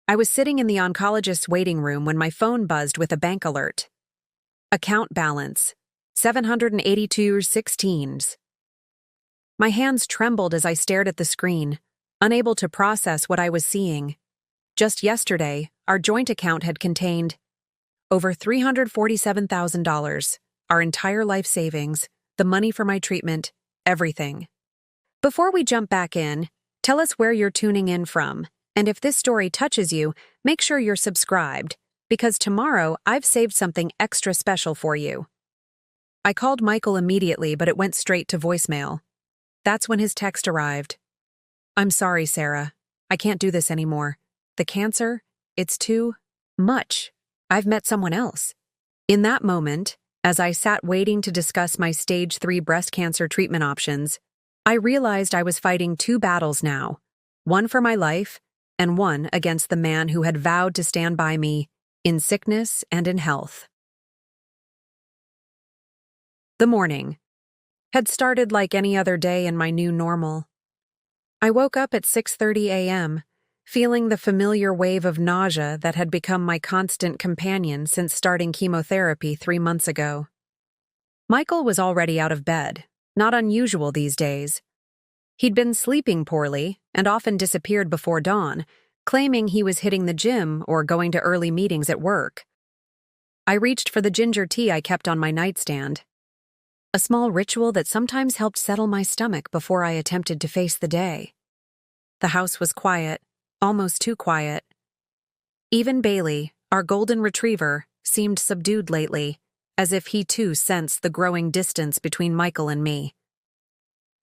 I was sitting in the oncologist's waiting room when my phone buzzed with a bank alert. Account balance, 782.16. My hands trembled as I stared at the screen, unable to process what I was seeing. Just yesterday, our joint account had contained over $347,000, our entire life savings, the money for my treatment, everything. Before we jump back in, tell us where you're tuning in from, and if this story touches you, make sure you're subscribed, because tomorrow I've saved something extra special for you. I called Michael immediately, but it went straight to voicemail. That's when his text arrived. "I'm sorry, Sarah. I can't do this anymore. The cancer, it's too much. I've met someone else." In that moment, as I sat waiting to discuss my stage 3 breast cancer treatment options, I realized I was fighting 2 battles now, one for my life and one against the man who had vowed to stand by me in sickness and in health. The morning had started like any other day in my new normal. I woke up at 6:30 a.m., feeling the familiar wave of nausea that had become my constant companion since starting chemotherapy 3 months ago. Michael was already out of bed, not unusual these days. He'd been sleeping poorly and often disappeared before dawn, claiming he was hitting the gym or going to early meetings at work. I reached for the ginger tea I kept on my nightstand, a small ritual that sometimes helped settle my stomach before I attempted to face the day. The house was quiet, almost too quiet. Even Bailey, our golden retriever, seemed subdued lately, as if he too sensed the growing distance between Michael and me.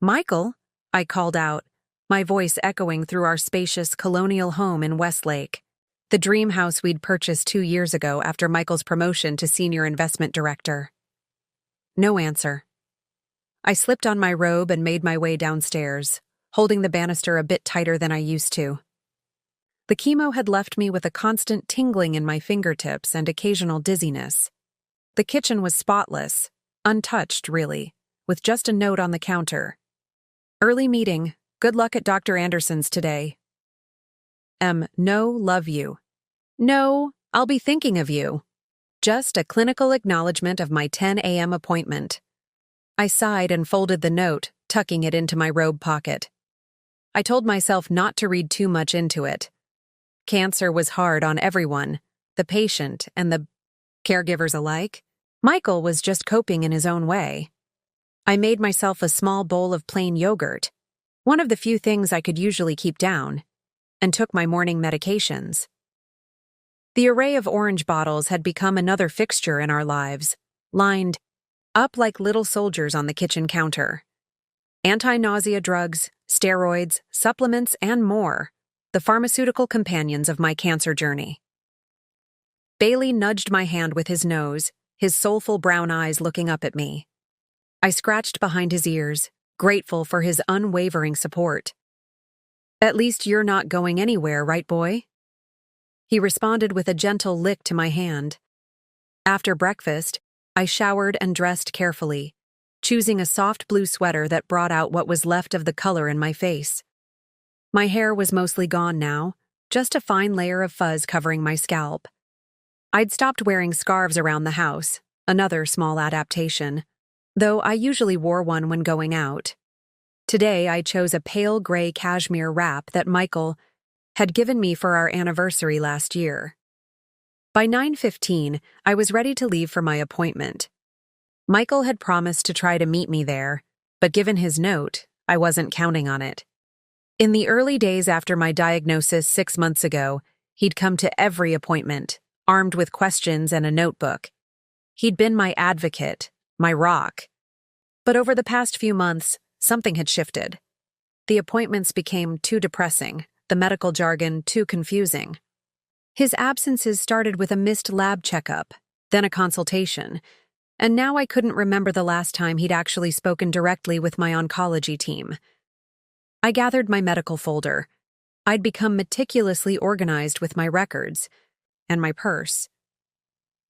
"Michael," I called out, my voice echoing through our spacious colonial home in Westlake, the dream house we'd purchased 2 years ago after Michael's promotion to senior investment director. No answer. I slipped on my robe and made my way downstairs, holding the banister a bit tighter than I used to. The chemo had left me with a constant tingling in my fingertips and occasional dizziness. The kitchen was spotless, untouched, really, with just a note on the counter. "Early meeting. Good luck at Dr. Anderson's today. No, love you. No, I'll be thinking of you." Just a clinical acknowledgement of my 10 a.m. appointment. I sighed and folded the note, tucking it into my robe pocket. I told myself not to read too much into it. Cancer was hard on everyone, the patient and the caregivers alike. Michael was just coping in his own way. I made myself a small bowl of plain yogurt, one of the few things I could usually keep down, and took my morning medications. The array of orange bottles had become another fixture in our lives, lined up like little soldiers on the kitchen counter. Anti-nausea drugs, steroids, supplements, and more, the pharmaceutical companions of my cancer journey. Bailey nudged my hand with his nose, his soulful brown eyes looking up at me. I scratched behind his ears, grateful for his unwavering support. "At least you're not going anywhere, right, boy?" He responded with a gentle lick to my hand. After breakfast, I showered and dressed carefully, choosing a soft blue sweater that brought out what was left of the color in my face. My hair was mostly gone now, just a fine layer of fuzz covering my scalp. I'd stopped wearing scarves around the house, another small adaptation, though I usually wore one when going out. Today I chose a pale gray cashmere wrap that Michael had given me for our anniversary last year. By 9:15, I was ready to leave for my appointment. Michael had promised to try to meet me there, but given his note, I wasn't counting on it. In the early days after my diagnosis 6 months ago, he'd come to every appointment, armed with questions and a notebook. He'd been my advocate, my rock. But over the past few months, something had shifted. The appointments became too depressing, the medical jargon too confusing. His absences started with a missed lab checkup, then a consultation, and now I couldn't remember the last time he'd actually spoken directly with my oncology team. I gathered my medical folder. I'd become meticulously organized with my records and my purse.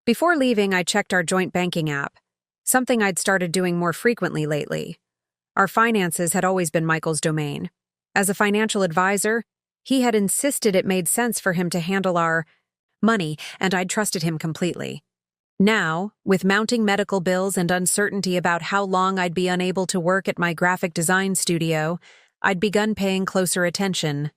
Before leaving, I checked our joint banking app, something I'd started doing more frequently lately. Our finances had always been Michael's domain. As a financial advisor, He had insisted it made sense for him to handle our money, and I'd trusted him completely. Now, with mounting medical bills and uncertainty about how long I'd be unable to work at my graphic design studio, I'd begun paying closer attention.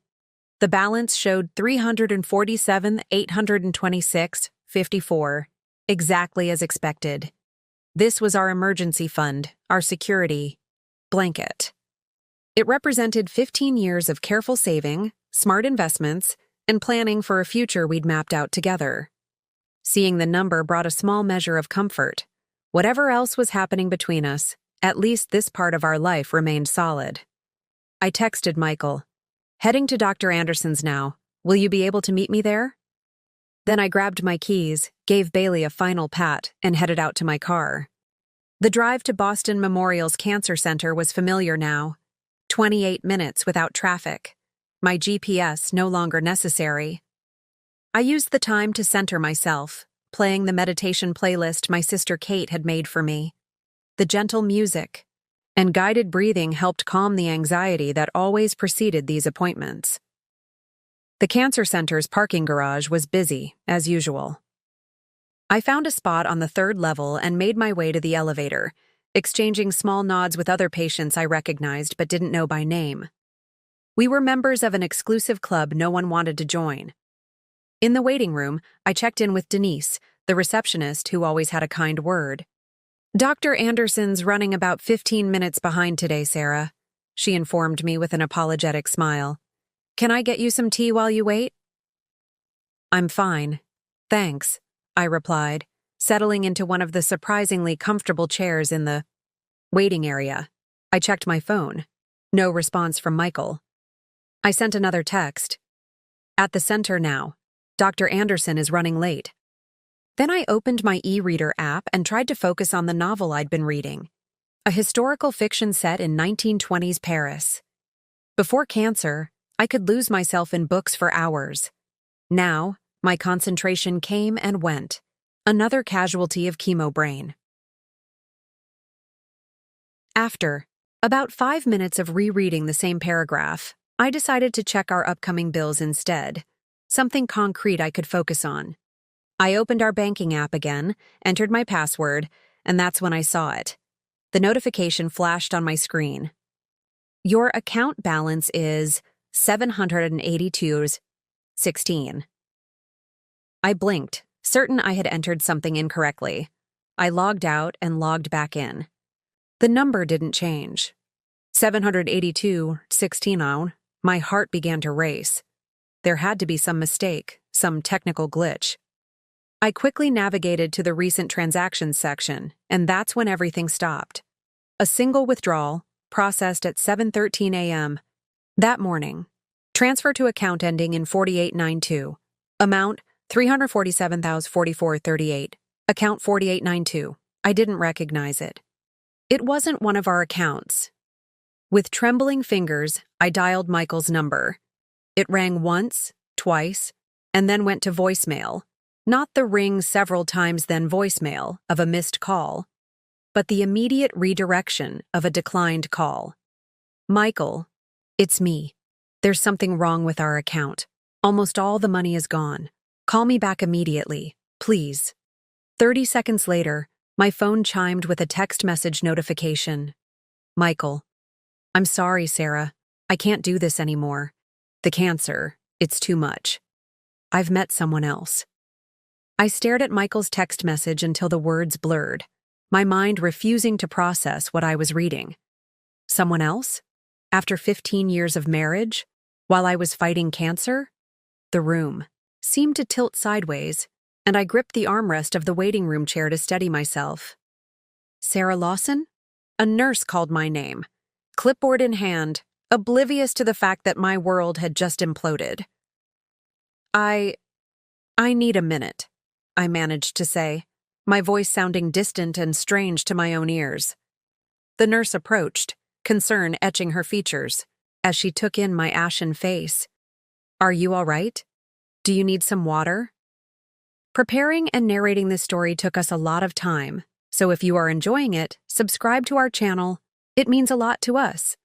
The balance showed $347,826.54, exactly as expected. This was our emergency fund, our security blanket. It represented 15 years of careful saving, smart investments, and planning for a future we'd mapped out together. Seeing the number brought a small measure of comfort. Whatever else was happening between us, at least this part of our life remained solid. I texted Michael, "Heading to Dr. Anderson's now. Will you be able to meet me there?" Then I grabbed my keys, gave Bailey a final pat, and headed out to my car. The drive to Boston Memorial's Cancer Center was familiar now. 28 minutes without traffic. My GPS no longer necessary. I used the time to center myself, playing the meditation playlist my sister Kate had made for me. The gentle music and guided breathing helped calm the anxiety that always preceded these appointments. The cancer center's parking garage was busy, as usual. I found a spot on the 3rd level and made my way to the elevator, exchanging small nods with other patients I recognized but didn't know by name. We were members of an exclusive club no one wanted to join. In the waiting room, I checked in with Denise, the receptionist who always had a kind word. "Dr. Anderson's running about 15 minutes behind today, Sarah," she informed me with an apologetic smile. "Can I get you some tea while you wait?" "I'm fine. Thanks," I replied, settling into one of the surprisingly comfortable chairs in the waiting area. I checked my phone. No response from Michael. I sent another text. "At the center now. Dr. Anderson is running late." Then I opened my e-reader app and tried to focus on the novel I'd been reading, a historical fiction set in 1920s Paris. Before cancer, I could lose myself in books for hours. Now, my concentration came and went, another casualty of chemo brain. After about 5 minutes of rereading the same paragraph, I decided to check our upcoming bills instead. Something concrete I could focus on. I opened our banking app again, entered my password, and that's when I saw it. The notification flashed on my screen. "Your account balance is $782.16. I blinked, certain I had entered something incorrectly. I logged out and logged back in. The number didn't change. 782.16. My heart began to race. There had to be some mistake, some technical glitch. I quickly navigated to the recent transactions section, and that's when everything stopped. A single withdrawal, processed at 7:13 a.m. that morning. Transfer to account ending in 4892. Amount $347,044.38. Account 4892. I didn't recognize it. It wasn't one of our accounts. With trembling fingers, I dialed Michael's number. It rang once, twice, and then went to voicemail. Not the ring several times then voicemail of a missed call, but the immediate redirection of a declined call. "Michael, it's me. There's something wrong with our account. Almost all the money is gone. Call me back immediately, please." 30 seconds later, my phone chimed with a text message notification. "Michael, I'm sorry, Sarah. I can't do this anymore. The cancer, it's too much. I've met someone else." I stared at Michael's text message until the words blurred, my mind refusing to process what I was reading. Someone else? After 15 years of marriage? While I was fighting cancer? The room seemed to tilt sideways, and I gripped the armrest of the waiting room chair to steady myself. "Sarah Lawson?" A nurse called my name, clipboard in hand, oblivious to the fact that my world had just imploded. I need a minute," I managed to say, my voice sounding distant and strange to my own ears. The nurse approached, concern etching her features, as she took in my ashen face. "Are you all right? Do you need some water?" Preparing and narrating this story took us a lot of time, so if you are enjoying it, subscribe to our channel. It means a lot to us.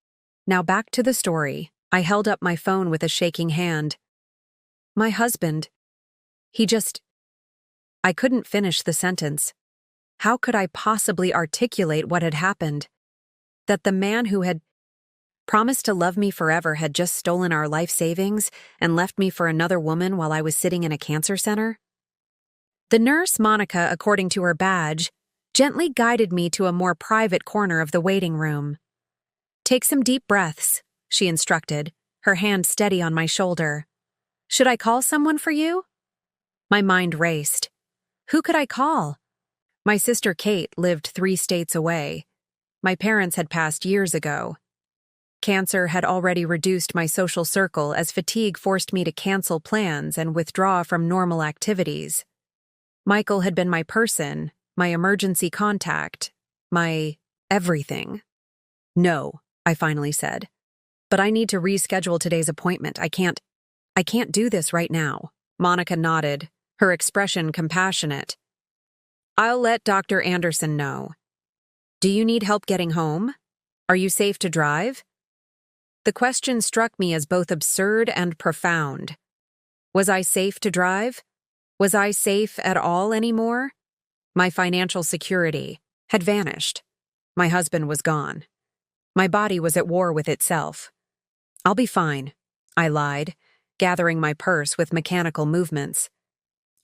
Now back to the story. I held up my phone with a shaking hand. My husband. He just. I couldn't finish the sentence. How could I possibly articulate what had happened? That the man who had promised to love me forever had just stolen our life savings and left me for another woman while I was sitting in a cancer center? The nurse, Monica, according to her badge, gently guided me to a more private corner of the waiting room. "Take some deep breaths," she instructed, her hand steady on my shoulder. "Should I call someone for you?" My mind raced. Who could I call? My sister Kate lived 3 states away. My parents had passed years ago. Cancer had already reduced my social circle as fatigue forced me to cancel plans and withdraw from normal activities. Michael had been my person, my emergency contact, my everything. "No," I finally said. "But I need to reschedule today's appointment. I can't do this right now." Monica nodded, her expression compassionate. "I'll let Dr. Anderson know. Do you need help getting home? Are you safe to drive?" The question struck me as both absurd and profound. Was I safe to drive? Was I safe at all anymore? My financial security had vanished. My husband was gone. My body was at war with itself. "I'll be fine," I lied, gathering my purse with mechanical movements.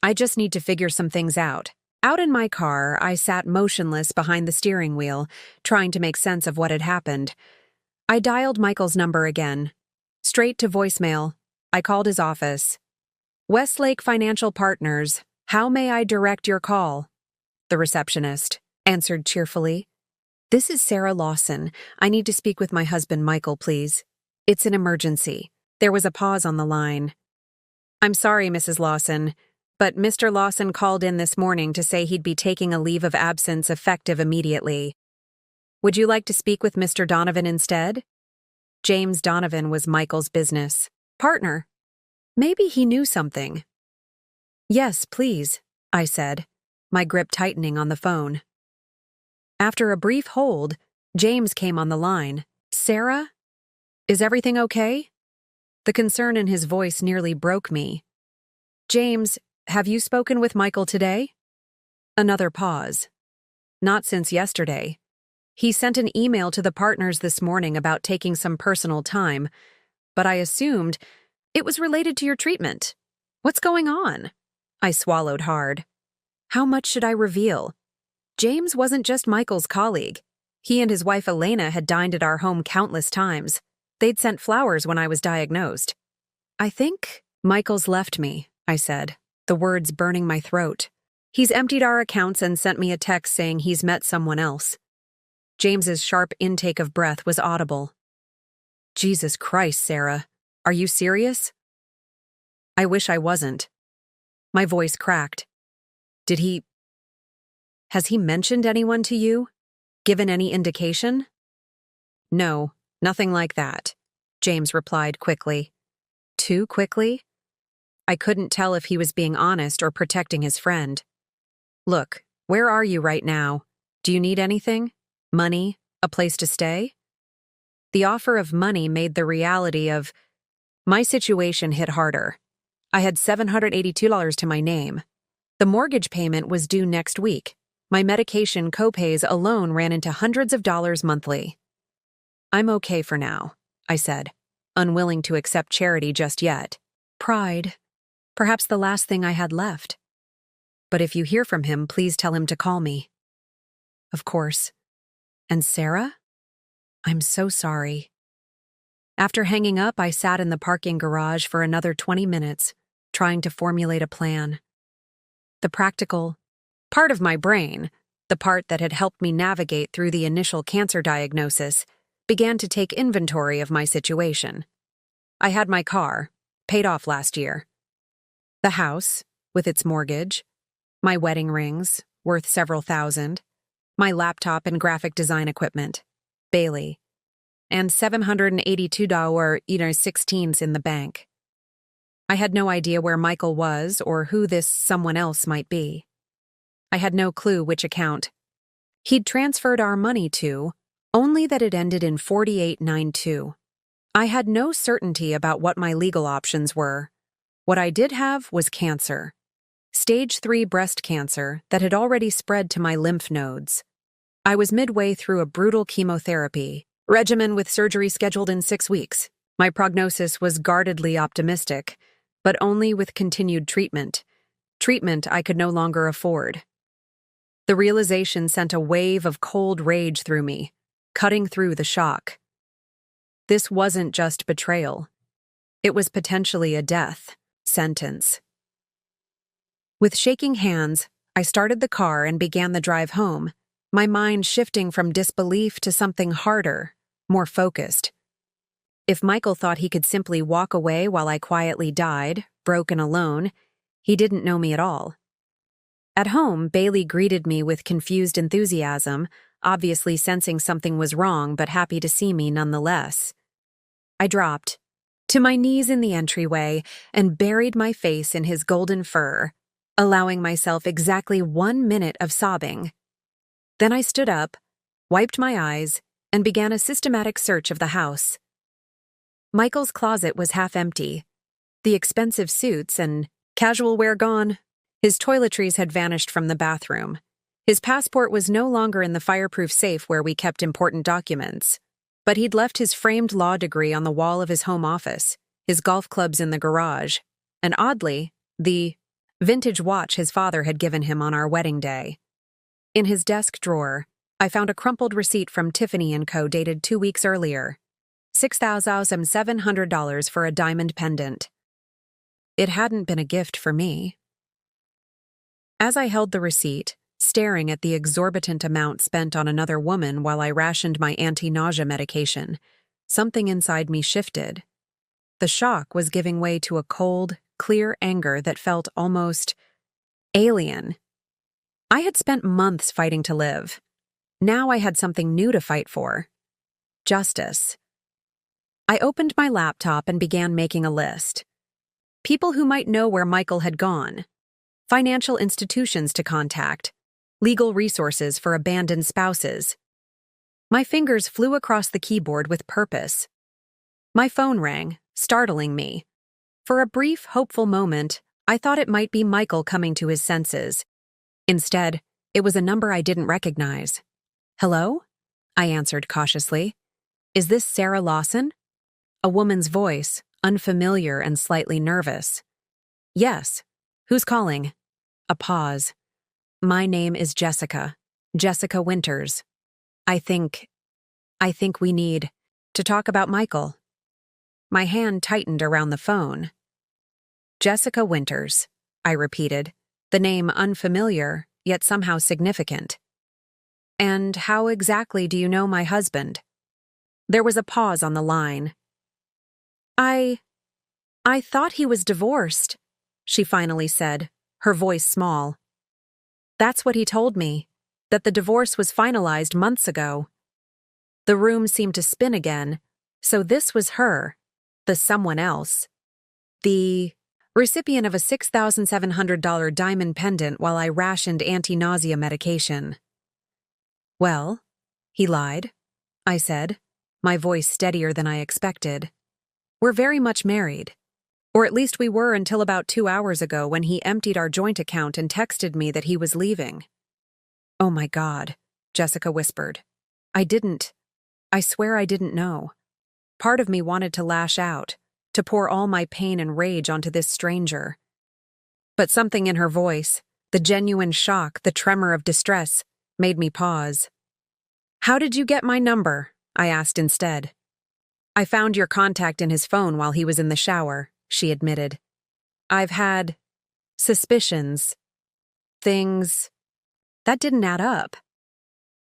"I just need to figure some things out." Out in my car, I sat motionless behind the steering wheel, trying to make sense of what had happened. I dialed Michael's number again. Straight to voicemail. I called his office. "Westlake Financial Partners, how may I direct your call?" The receptionist answered cheerfully. "This is Sarah Lawson. I need to speak with my husband, Michael, please. It's an emergency." There was a pause on the line. "I'm sorry, Mrs. Lawson, but Mr. Lawson called in this morning to say he'd be taking a leave of absence effective immediately. Would you like to speak with Mr. Donovan instead?" James Donovan was Michael's business partner. Maybe he knew something. "Yes, please," I said, my grip tightening on the phone. After a brief hold, James came on the line. "Sarah? Is everything okay?" The concern in his voice nearly broke me. "James, have you spoken with Michael today?" Another pause. "Not since yesterday. He sent an email to the partners this morning about taking some personal time, but I assumed it was related to your treatment. What's going on?" I swallowed hard. How much should I reveal? James wasn't just Michael's colleague. He and his wife Elena had dined at our home countless times. They'd sent flowers when I was diagnosed. "I think Michael's left me," I said, the words burning my throat. "He's emptied our accounts and sent me a text saying he's met someone else." James's sharp intake of breath was audible. "Jesus Christ, Sarah. Are you serious?" I wish I wasn't. My voice cracked. Has he mentioned anyone to you? Given any indication?" "No, nothing like that," James replied quickly. Too quickly? I couldn't tell if he was being honest or protecting his friend. "Look, where are you right now? Do you need anything? Money? A place to stay?" The offer of money made the reality of my situation hit harder. I had $782 to my name. The mortgage payment was due next week. My medication copays alone ran into hundreds of dollars monthly. "I'm okay for now," I said, unwilling to accept charity just yet. Pride. Perhaps the last thing I had left. "But if you hear from him, please tell him to call me." "Of course." "And Sarah? I'm so sorry." After hanging up, I sat in the parking garage for another 20 minutes, trying to formulate a plan. The practical part of my brain, the part that had helped me navigate through the initial cancer diagnosis, began to take inventory of my situation. I had my car, paid off last year. The house, with its mortgage. My wedding rings, worth several thousand. My laptop and graphic design equipment, Bailey. And $782.16 in the bank. I had no idea where Michael was or who this someone else might be. I had no clue which account he'd transferred our money to, only that it ended in 4892. I had no certainty about what my legal options were. What I did have was cancer. Stage 3 breast cancer that had already spread to my lymph nodes. I was midway through a brutal chemotherapy regimen with surgery scheduled in 6 weeks. My prognosis was guardedly optimistic, but only with continued treatment. Treatment I could no longer afford. The realization sent a wave of cold rage through me, cutting through the shock. This wasn't just betrayal. It was potentially a death sentence. With shaking hands, I started the car and began the drive home, my mind shifting from disbelief to something harder, more focused. If Michael thought he could simply walk away while I quietly died, broken alone, he didn't know me at all. At home, Bailey greeted me with confused enthusiasm, obviously sensing something was wrong but happy to see me nonetheless. I dropped to my knees in the entryway and buried my face in his golden fur, allowing myself exactly 1 minute of sobbing. Then I stood up, wiped my eyes, and began a systematic search of the house. Michael's closet was half empty, the expensive suits and casual wear gone. His toiletries had vanished from the bathroom. His passport was no longer in the fireproof safe where we kept important documents, but he'd left his framed law degree on the wall of his home office, his golf clubs in the garage, and oddly, the vintage watch his father had given him on our wedding day. In his desk drawer, I found a crumpled receipt from Tiffany & Co. dated 2 weeks earlier. $6,700 for a diamond pendant. It hadn't been a gift for me. As I held the receipt, staring at the exorbitant amount spent on another woman while I rationed my anti-nausea medication, something inside me shifted. The shock was giving way to a cold, clear anger that felt almost alien. I had spent months fighting to live. Now I had something new to fight for. Justice. I opened my laptop and began making a list. People who might know where Michael had gone. Financial institutions to contact. Legal resources for abandoned spouses. My fingers flew across the keyboard with purpose. My phone rang, startling me. For a brief, hopeful moment, I thought it might be Michael coming to his senses. Instead, it was a number I didn't recognize. "Hello?" I answered cautiously. "Is this Sarah Lawson?" A woman's voice, unfamiliar and slightly nervous. "Yes. Who's calling?" A pause. "My name is Jessica. Jessica Winters. I think we need to talk about Michael." My hand tightened around the phone. "Jessica Winters," I repeated, the name unfamiliar, yet somehow significant. "And how exactly do you know my husband?" There was a pause on the line. I thought he was divorced," she finally said, her voice small. "That's what he told me, that the divorce was finalized months ago." The room seemed to spin again, so this was her, the someone else. The recipient of a $6,700 diamond pendant while I rationed anti-nausea medication. "Well," he lied, I said, my voice steadier than I expected. "We're very much married. Or at least we were until about 2 hours ago when he emptied our joint account and texted me that he was leaving." "Oh my God," Jessica whispered. I swear I didn't know. Part of me wanted to lash out, to pour all my pain and rage onto this stranger. But something in her voice, the genuine shock, the tremor of distress, made me pause. "How did you get my number?" I asked instead. "I found your contact in his phone while he was in the shower," she admitted. "I've had suspicions. Things that didn't add up."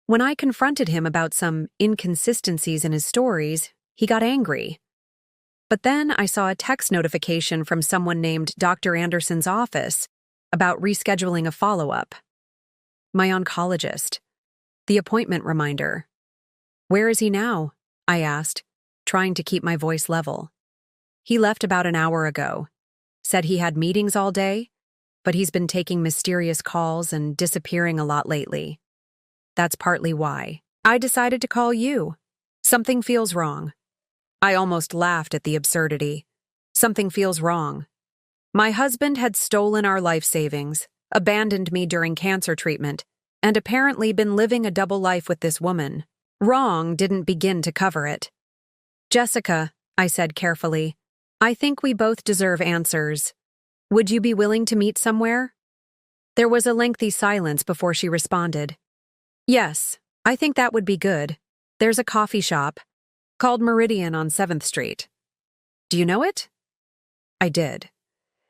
When I confronted him about some inconsistencies in his stories, he got angry. But then I saw a text notification from someone named Dr. Anderson's office about rescheduling a follow-up. My oncologist. The appointment reminder. "Where is he now?" I asked, trying to keep my voice level. "He left about an hour ago. Said he had meetings all day, but he's been taking mysterious calls and disappearing a lot lately. That's partly why I decided to call you. Something feels wrong." I almost laughed at the absurdity. Something feels wrong. My husband had stolen our life savings, abandoned me during cancer treatment, and apparently been living a double life with this woman. Wrong didn't begin to cover it. Jessica, I said carefully, I think we both deserve answers. Would you be willing to meet somewhere? There was a lengthy silence before she responded. Yes, I think that would be good. There's a coffee shop called Meridian on 7th Street. Do you know it? I did.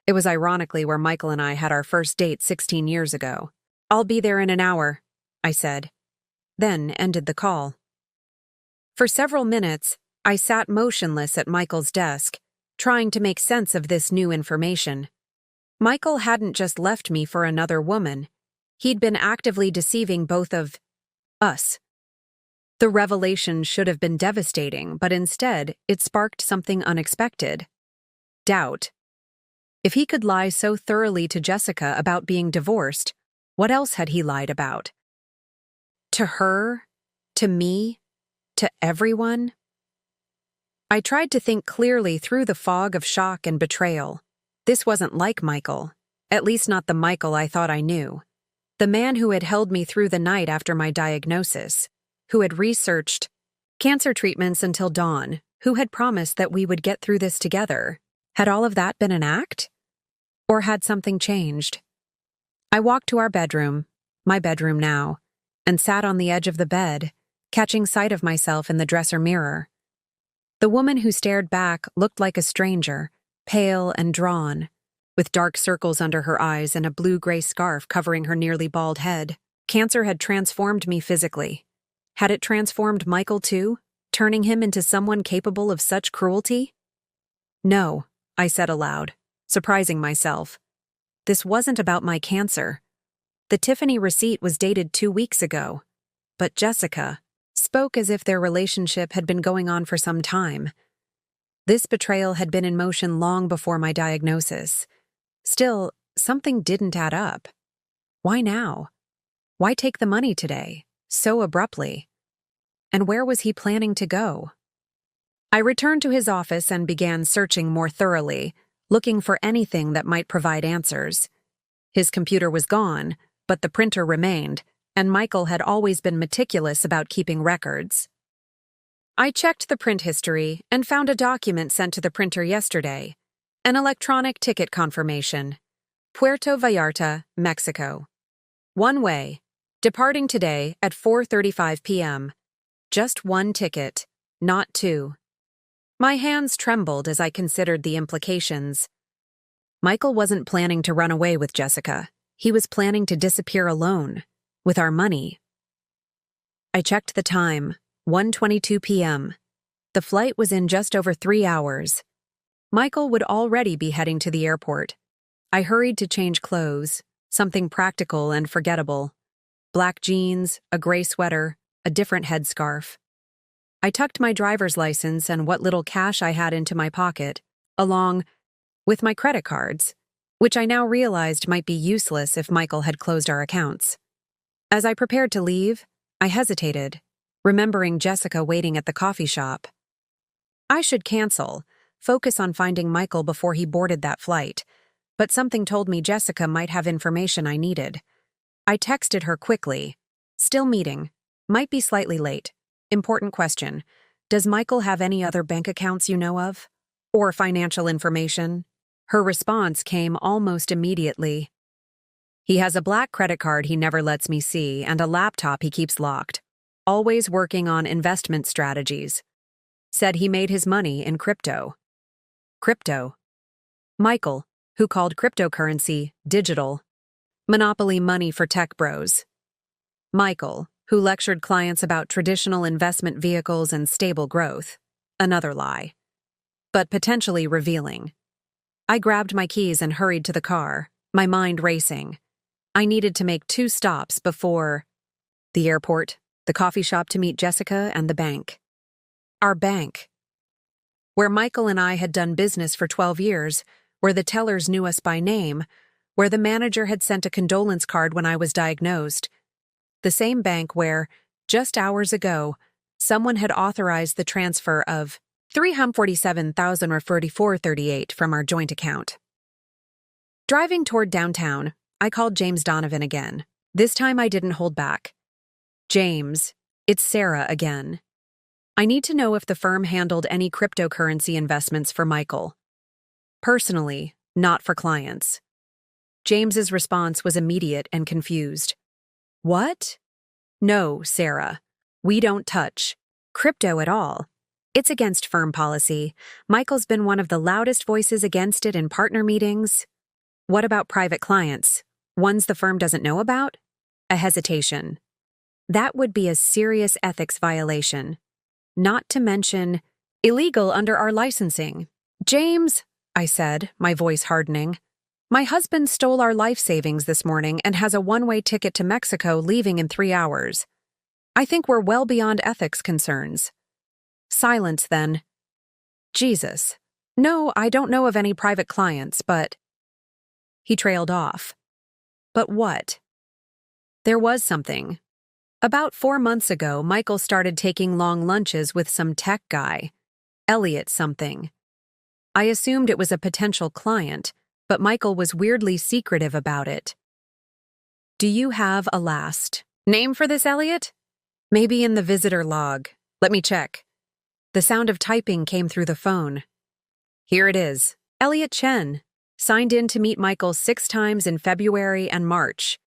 It was ironically where Michael and I had our first date 16 years ago. I'll be there in an hour, I said, then ended the call. For several minutes, I sat motionless at Michael's desk, trying to make sense of this new information. Michael hadn't just left me for another woman. He'd been actively deceiving both of us. The revelation should have been devastating, but instead, it sparked something unexpected. Doubt. If he could lie so thoroughly to Jessica about being divorced, what else had he lied about? To her? To me? To everyone? I tried to think clearly through the fog of shock and betrayal. This wasn't like Michael, at least not the Michael I thought I knew. The man who had held me through the night after my diagnosis, who had researched cancer treatments until dawn, who had promised that we would get through this together. Had all of that been an act? Or had something changed? I walked to our bedroom, my bedroom now, and sat on the edge of the bed, catching sight of myself in the dresser mirror. The woman who stared back looked like a stranger, pale and drawn, with dark circles under her eyes and a blue-gray scarf covering her nearly bald head. Cancer had transformed me physically. Had it transformed Michael too, turning him into someone capable of such cruelty? No, I said aloud, surprising myself. This wasn't about my cancer. The Tiffany receipt was dated 2 weeks ago, but Jessica spoke as if their relationship had been going on for some time. This betrayal had been in motion long before my diagnosis. Still, something didn't add up. Why now? Why take the money today, so abruptly? And where was he planning to go? I returned to his office and began searching more thoroughly, looking for anything that might provide answers. His computer was gone, but the printer remained, and Michael had always been meticulous about keeping records. I checked the print history and found a document sent to the printer yesterday, an electronic ticket confirmation. Puerto Vallarta, Mexico. One way, departing today at 4:35 p.m. Just one ticket, not two. My hands trembled as I considered the implications. Michael wasn't planning to run away with Jessica. He was planning to disappear alone, with our money. I checked the time, 1:22 p.m. The flight was in just over 3 hours. Michael would already be heading to the airport. I hurried to change clothes, something practical and forgettable. Black jeans, a gray sweater, a different headscarf. I tucked my driver's license and what little cash I had into my pocket, along with my credit cards, which I now realized might be useless if Michael had closed our accounts. As I prepared to leave, I hesitated, remembering Jessica waiting at the coffee shop. I should cancel, focus on finding Michael before he boarded that flight, but something told me Jessica might have information I needed. I texted her quickly. Still meeting. Might be slightly late. Important question. Does Michael have any other bank accounts you know of? Or financial information? Her response came almost immediately. He has a black credit card he never lets me see and a laptop he keeps locked. Always working on investment strategies. Said he made his money in crypto. Crypto. Michael, who called cryptocurrency digital. Monopoly money for tech bros. Michael, who lectured clients about traditional investment vehicles and stable growth. Another lie. But potentially revealing. I grabbed my keys and hurried to the car, my mind racing. I needed to make 2 stops before the airport, the coffee shop to meet Jessica, and the bank. Our bank. Where Michael and I had done business for 12 years, where the tellers knew us by name, where the manager had sent a condolence card when I was diagnosed. The same bank where, just hours ago, someone had authorized the transfer of $347,044.38 from our joint account. Driving toward downtown, I called James Donovan again. This time I didn't hold back. James, it's Sarah again. I need to know if the firm handled any cryptocurrency investments for Michael. Personally, not for clients. James's response was immediate and confused. What? No, Sarah. We don't touch crypto at all. It's against firm policy. Michael's been one of the loudest voices against it in partner meetings. What about private clients? Ones the firm doesn't know about? A hesitation. That would be a serious ethics violation. Not to mention, illegal under our licensing. James, I said, my voice hardening, my husband stole our life savings this morning and has a one-way ticket to Mexico leaving in 3 hours. I think we're well beyond ethics concerns. Silence, then. Jesus. No, I don't know of any private clients, but... He trailed off. But what? There was something. About 4 months ago, Michael started taking long lunches with some tech guy. Elliot something. I assumed it was a potential client, but Michael was weirdly secretive about it. Do you have a last name for this Elliot? Maybe in the visitor log. Let me check. The sound of typing came through the phone. Here it is. Elliot Chen. Signed in to meet Michael 6 times in February and March.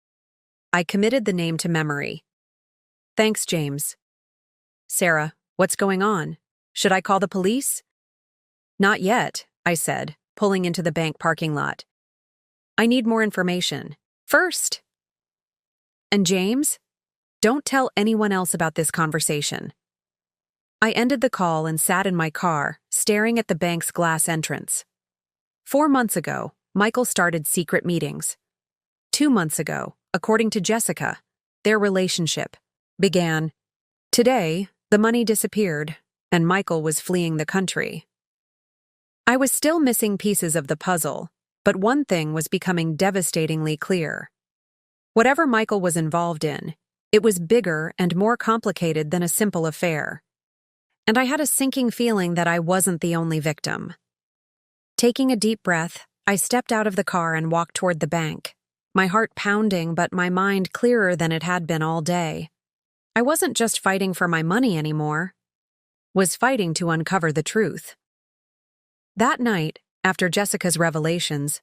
I committed the name to memory. Thanks, James. Sarah, what's going on? Should I call the police? Not yet, I said, pulling into the bank parking lot. I need more information. First. And James? Don't tell anyone else about this conversation. I ended the call and sat in my car, staring at the bank's glass entrance. 4 months ago, Michael started secret meetings. 2 months ago, according to Jessica, their relationship began. Today, the money disappeared, and Michael was fleeing the country. I was still missing pieces of the puzzle, but one thing was becoming devastatingly clear. Whatever Michael was involved in, it was bigger and more complicated than a simple affair. And I had a sinking feeling that I wasn't the only victim. Taking a deep breath, I stepped out of the car and walked toward the bank, my heart pounding but my mind clearer than it had been all day. I wasn't just fighting for my money anymore. Was fighting to uncover the truth. That night, after Jessica's revelations,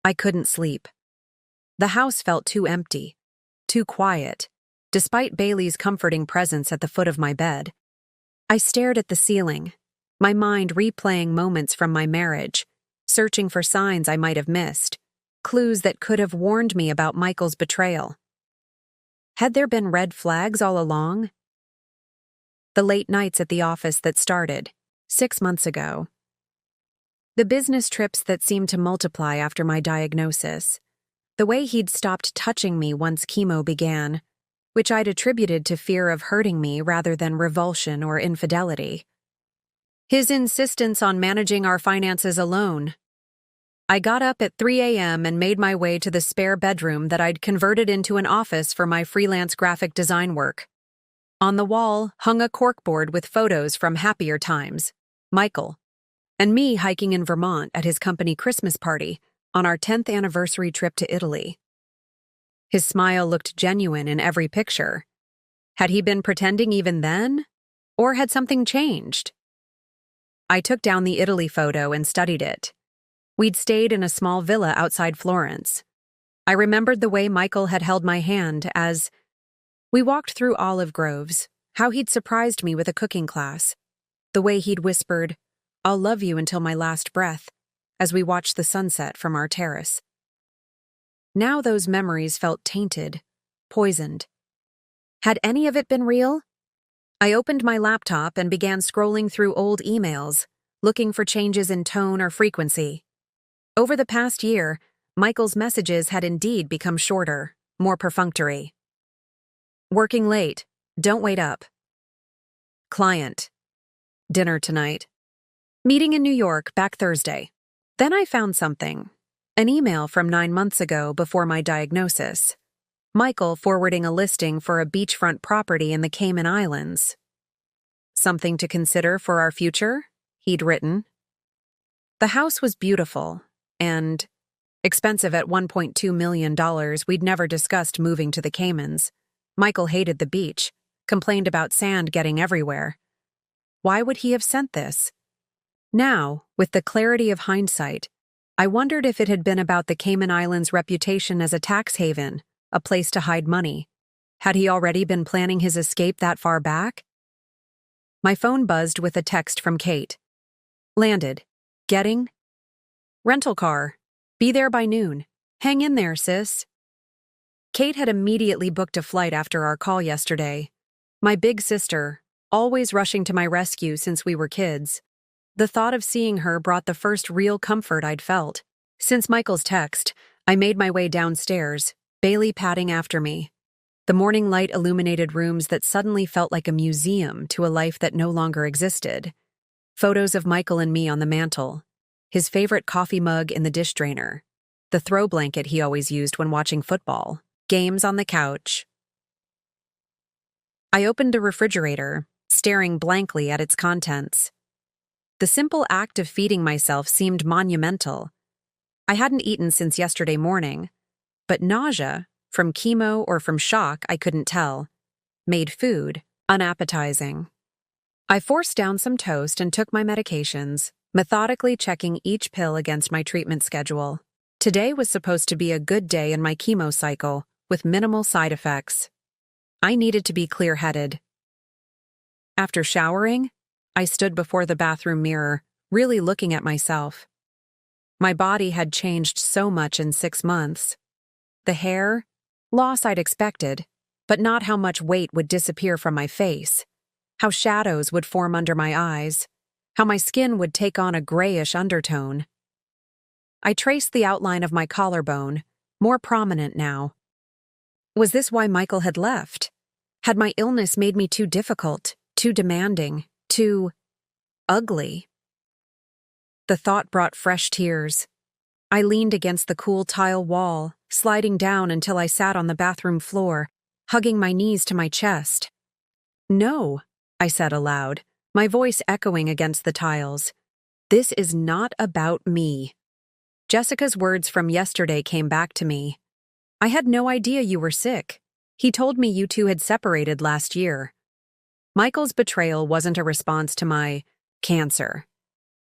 I couldn't sleep. The house felt too empty, too quiet, despite Bailey's comforting presence at the foot of my bed. I stared at the ceiling, my mind replaying moments from my marriage, searching for signs I might have missed, clues that could have warned me about Michael's betrayal. Had there been red flags all along? The late nights at the office that started 6 months ago. The business trips that seemed to multiply after my diagnosis. The way he'd stopped touching me once chemo began, which I'd attributed to fear of hurting me rather than revulsion or infidelity. His insistence on managing our finances alone. I got up at 3 a.m. and made my way to the spare bedroom that I'd converted into an office for my freelance graphic design work. On the wall hung a corkboard with photos from happier times, Michael, and me hiking in Vermont at his company Christmas party on our 10th anniversary trip to Italy. His smile looked genuine in every picture. Had he been pretending even then? Or had something changed? I took down the Italy photo and studied it. We'd stayed in a small villa outside Florence. I remembered the way Michael had held my hand as we walked through olive groves, how he'd surprised me with a cooking class, the way he'd whispered, "I'll love you until my last breath," as we watched the sunset from our terrace. Now those memories felt tainted, poisoned. Had any of it been real? I opened my laptop and began scrolling through old emails, looking for changes in tone or frequency. Over the past year, Michael's messages had indeed become shorter, more perfunctory. Working late. Don't wait up. Client. Dinner tonight. Meeting in New York back Thursday. Then I found something. An email from 9 months ago before my diagnosis. Michael forwarding a listing for a beachfront property in the Cayman Islands. Something to consider for our future? he'd written. The house was beautiful and expensive at $1.2 million. We'd never discussed moving to the Caymans. Michael hated the beach, complained about sand getting everywhere. Why would he have sent this? Now, with the clarity of hindsight, I wondered if it had been about the Cayman Islands' reputation as a tax haven, a place to hide money. Had he already been planning his escape that far back? My phone buzzed with a text from Kate. Landed. Getting? Rental car. Be there by noon. Hang in there, sis. Kate had immediately booked a flight after our call yesterday. My big sister, always rushing to my rescue since we were kids. The thought of seeing her brought the first real comfort I'd felt. Since Michael's text, I made my way downstairs, Bailey padding after me. The morning light illuminated rooms that suddenly felt like a museum to a life that no longer existed. Photos of Michael and me on the mantel, his favorite coffee mug in the dish drainer, the throw blanket he always used when watching football, games on the couch. I opened the refrigerator, staring blankly at its contents. The simple act of feeding myself seemed monumental. I hadn't eaten since yesterday morning, but nausea, from chemo or from shock I couldn't tell, made food unappetizing. I forced down some toast and took my medications, methodically checking each pill against my treatment schedule. Today was supposed to be a good day in my chemo cycle, with minimal side effects. I needed to be clear-headed. After showering, I stood before the bathroom mirror, really looking at myself. My body had changed so much in 6 months. The hair, loss I'd expected, but not how much weight would disappear from my face, how shadows would form under my eyes, how my skin would take on a grayish undertone. I traced the outline of my collarbone, more prominent now. Was this why Michael had left? Had my illness made me too difficult, too demanding, too ugly? The thought brought fresh tears. I leaned against the cool tile wall, sliding down until I sat on the bathroom floor, hugging my knees to my chest. No, I said aloud, my voice echoing against the tiles. This is not about me. Jessica's words from yesterday came back to me. I had no idea you were sick. He told me you two had separated last year. Michael's betrayal wasn't a response to my cancer.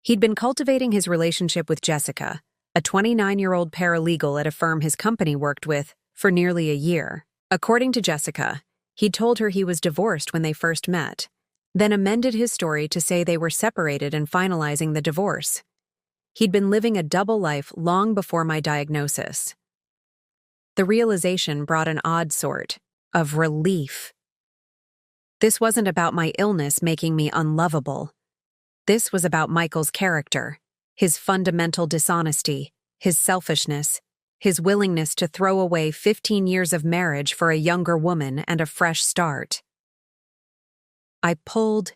He'd been cultivating his relationship with Jessica, a 29-year-old paralegal at a firm his company worked with, for nearly a year. According to Jessica, he'd told her he was divorced when they first met, then amended his story to say they were separated and finalizing the divorce. He'd been living a double life long before my diagnosis. The realization brought an odd sort of relief. This wasn't about my illness making me unlovable. This was about Michael's character, his fundamental dishonesty, his selfishness, his willingness to throw away 15 years of marriage for a younger woman and a fresh start. I pulled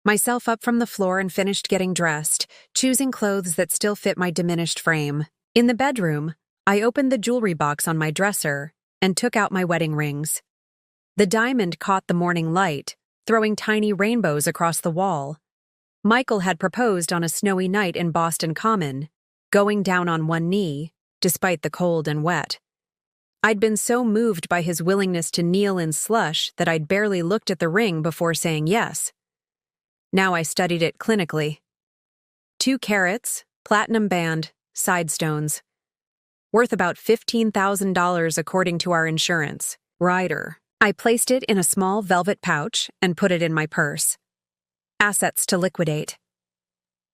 myself up from the floor and finished getting dressed, choosing clothes that still fit my diminished frame. In the bedroom, I opened the jewelry box on my dresser and took out my wedding rings. The diamond caught the morning light, throwing tiny rainbows across the wall. Michael had proposed on a snowy night in Boston Common, going down on one knee, despite the cold and wet. I'd been so moved by his willingness to kneel in slush that I'd barely looked at the ring before saying yes. Now I studied it clinically. 2 carats, platinum band, side stones. Worth about $15,000 according to our insurance. Rider. I placed it in a small velvet pouch and put it in my purse. Assets to liquidate.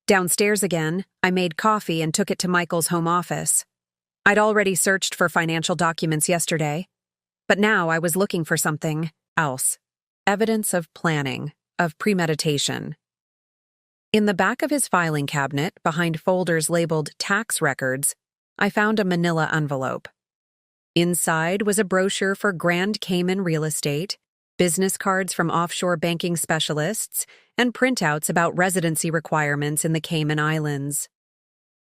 Downstairs again, I made coffee and took it to Michael's home office. I'd already searched for financial documents yesterday, but now I was looking for something else. Evidence of planning, of premeditation. In the back of his filing cabinet, behind folders labeled tax records, I found a manila envelope. Inside was a brochure for Grand Cayman real estate, business cards from offshore banking specialists, and printouts about residency requirements in the Cayman Islands.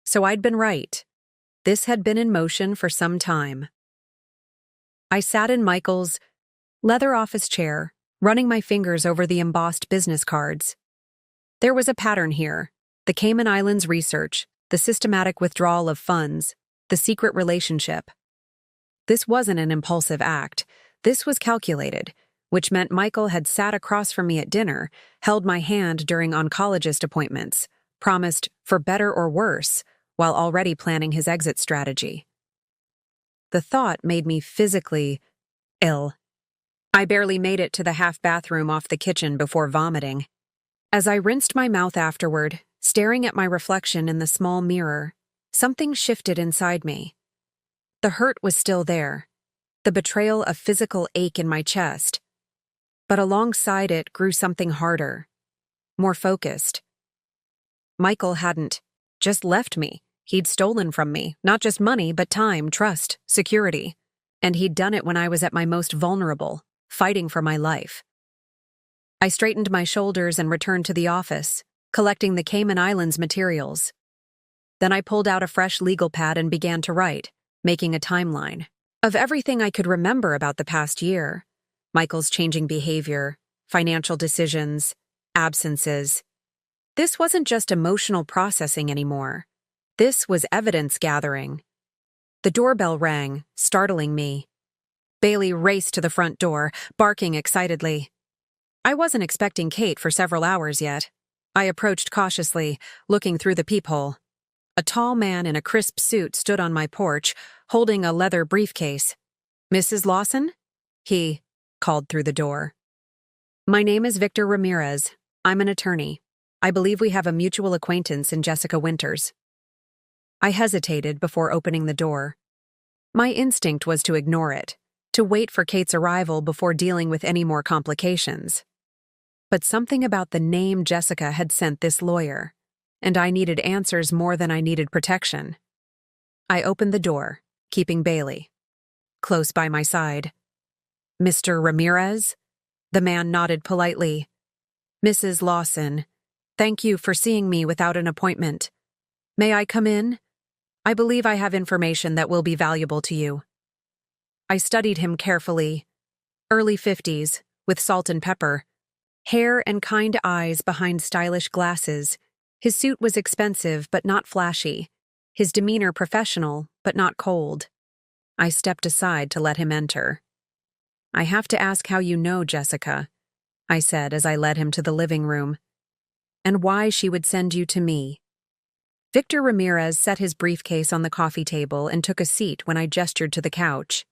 So I'd been right. This had been in motion for some time. I sat in Michael's leather office chair, running my fingers over the embossed business cards. There was a pattern here, The Cayman Islands research, the systematic withdrawal of funds, the secret relationship. This wasn't an impulsive act. This was calculated, which meant Michael had sat across from me at dinner, held my hand during oncologist appointments, promised for better or worse, while already planning his exit strategy. The thought made me physically ill. I barely made it to the half bathroom off the kitchen before vomiting. As I rinsed my mouth afterward, staring at my reflection in the small mirror, something shifted inside me. The hurt was still there, the betrayal of physical ache in my chest, but alongside it grew something harder, more focused. Michael hadn't just left me. He'd stolen from me, not just money, but time, trust, security. And he'd done it when I was at my most vulnerable, fighting for my life. I straightened my shoulders and returned to the office, collecting the Cayman Islands materials. Then I pulled out a fresh legal pad and began to write, making a timeline of everything I could remember about the past year. Michael's changing behavior, financial decisions, absences. This wasn't just emotional processing anymore. This was evidence gathering. The doorbell rang, startling me. Bailey raced to the front door, barking excitedly. I wasn't expecting Kate for several hours yet. I approached cautiously, looking through the peephole. A tall man in a crisp suit stood on my porch, holding a leather briefcase. "Mrs. Lawson?" He called through the door. "My name is Victor Ramirez. I'm an attorney. I believe we have a mutual acquaintance in Jessica Winters." I hesitated before opening the door. My instinct was to ignore it, to wait for Kate's arrival before dealing with any more complications. But something about the name Jessica had sent this lawyer, and I needed answers more than I needed protection. I opened the door, keeping Bailey close by my side. "Mr. Ramirez?" The man nodded politely. "Mrs. Lawson, thank you for seeing me without an appointment. May I come in? I believe I have information that will be valuable to you." I studied him carefully. Early 50s, with salt and pepper. Hair and kind eyes behind stylish glasses. His suit was expensive but not flashy. His demeanor professional but not cold. I stepped aside to let him enter. "I have to ask how you know Jessica," I said as I led him to the living room, "and why she would send you to me." Victor Ramirez set his briefcase on the coffee table and took a seat when I gestured to the couch.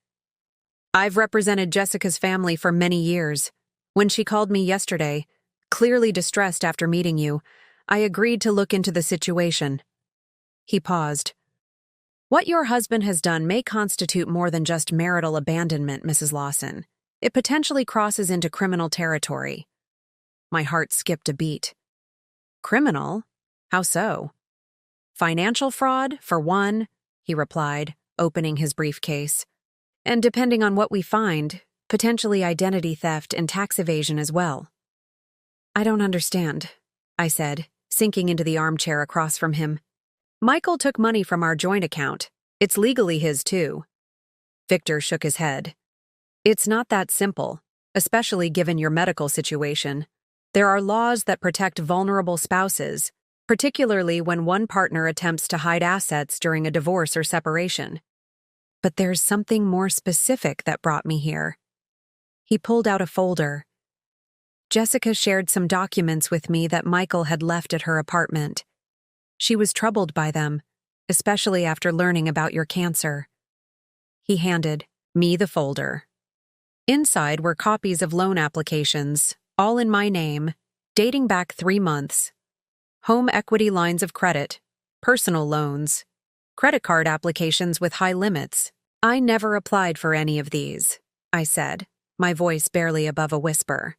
"I've represented Jessica's family for many years. When she called me yesterday, clearly distressed after meeting you, I agreed to look into the situation." He paused. "What your husband has done may constitute more than just marital abandonment, Mrs. Lawson. It potentially crosses into criminal territory." My heart skipped a beat. "Criminal? How so?" "Financial fraud, for one," he replied, opening his briefcase. "And depending on what we find, potentially identity theft and tax evasion as well." "I don't understand," I said, sinking into the armchair across from him. "Michael took money from our joint account. It's legally his too." Victor shook his head. "It's not that simple, especially given your medical situation. There are laws that protect vulnerable spouses, particularly when one partner attempts to hide assets during a divorce or separation. But there's something more specific that brought me here." He pulled out a folder. "Jessica shared some documents with me that Michael had left at her apartment. She was troubled by them, especially after learning about your cancer." He handed me the folder. Inside were copies of loan applications, all in my name, dating back 3 months. Home equity lines of credit, personal loans, credit card applications with high limits. "I never applied for any of these," I said, my voice barely above a whisper.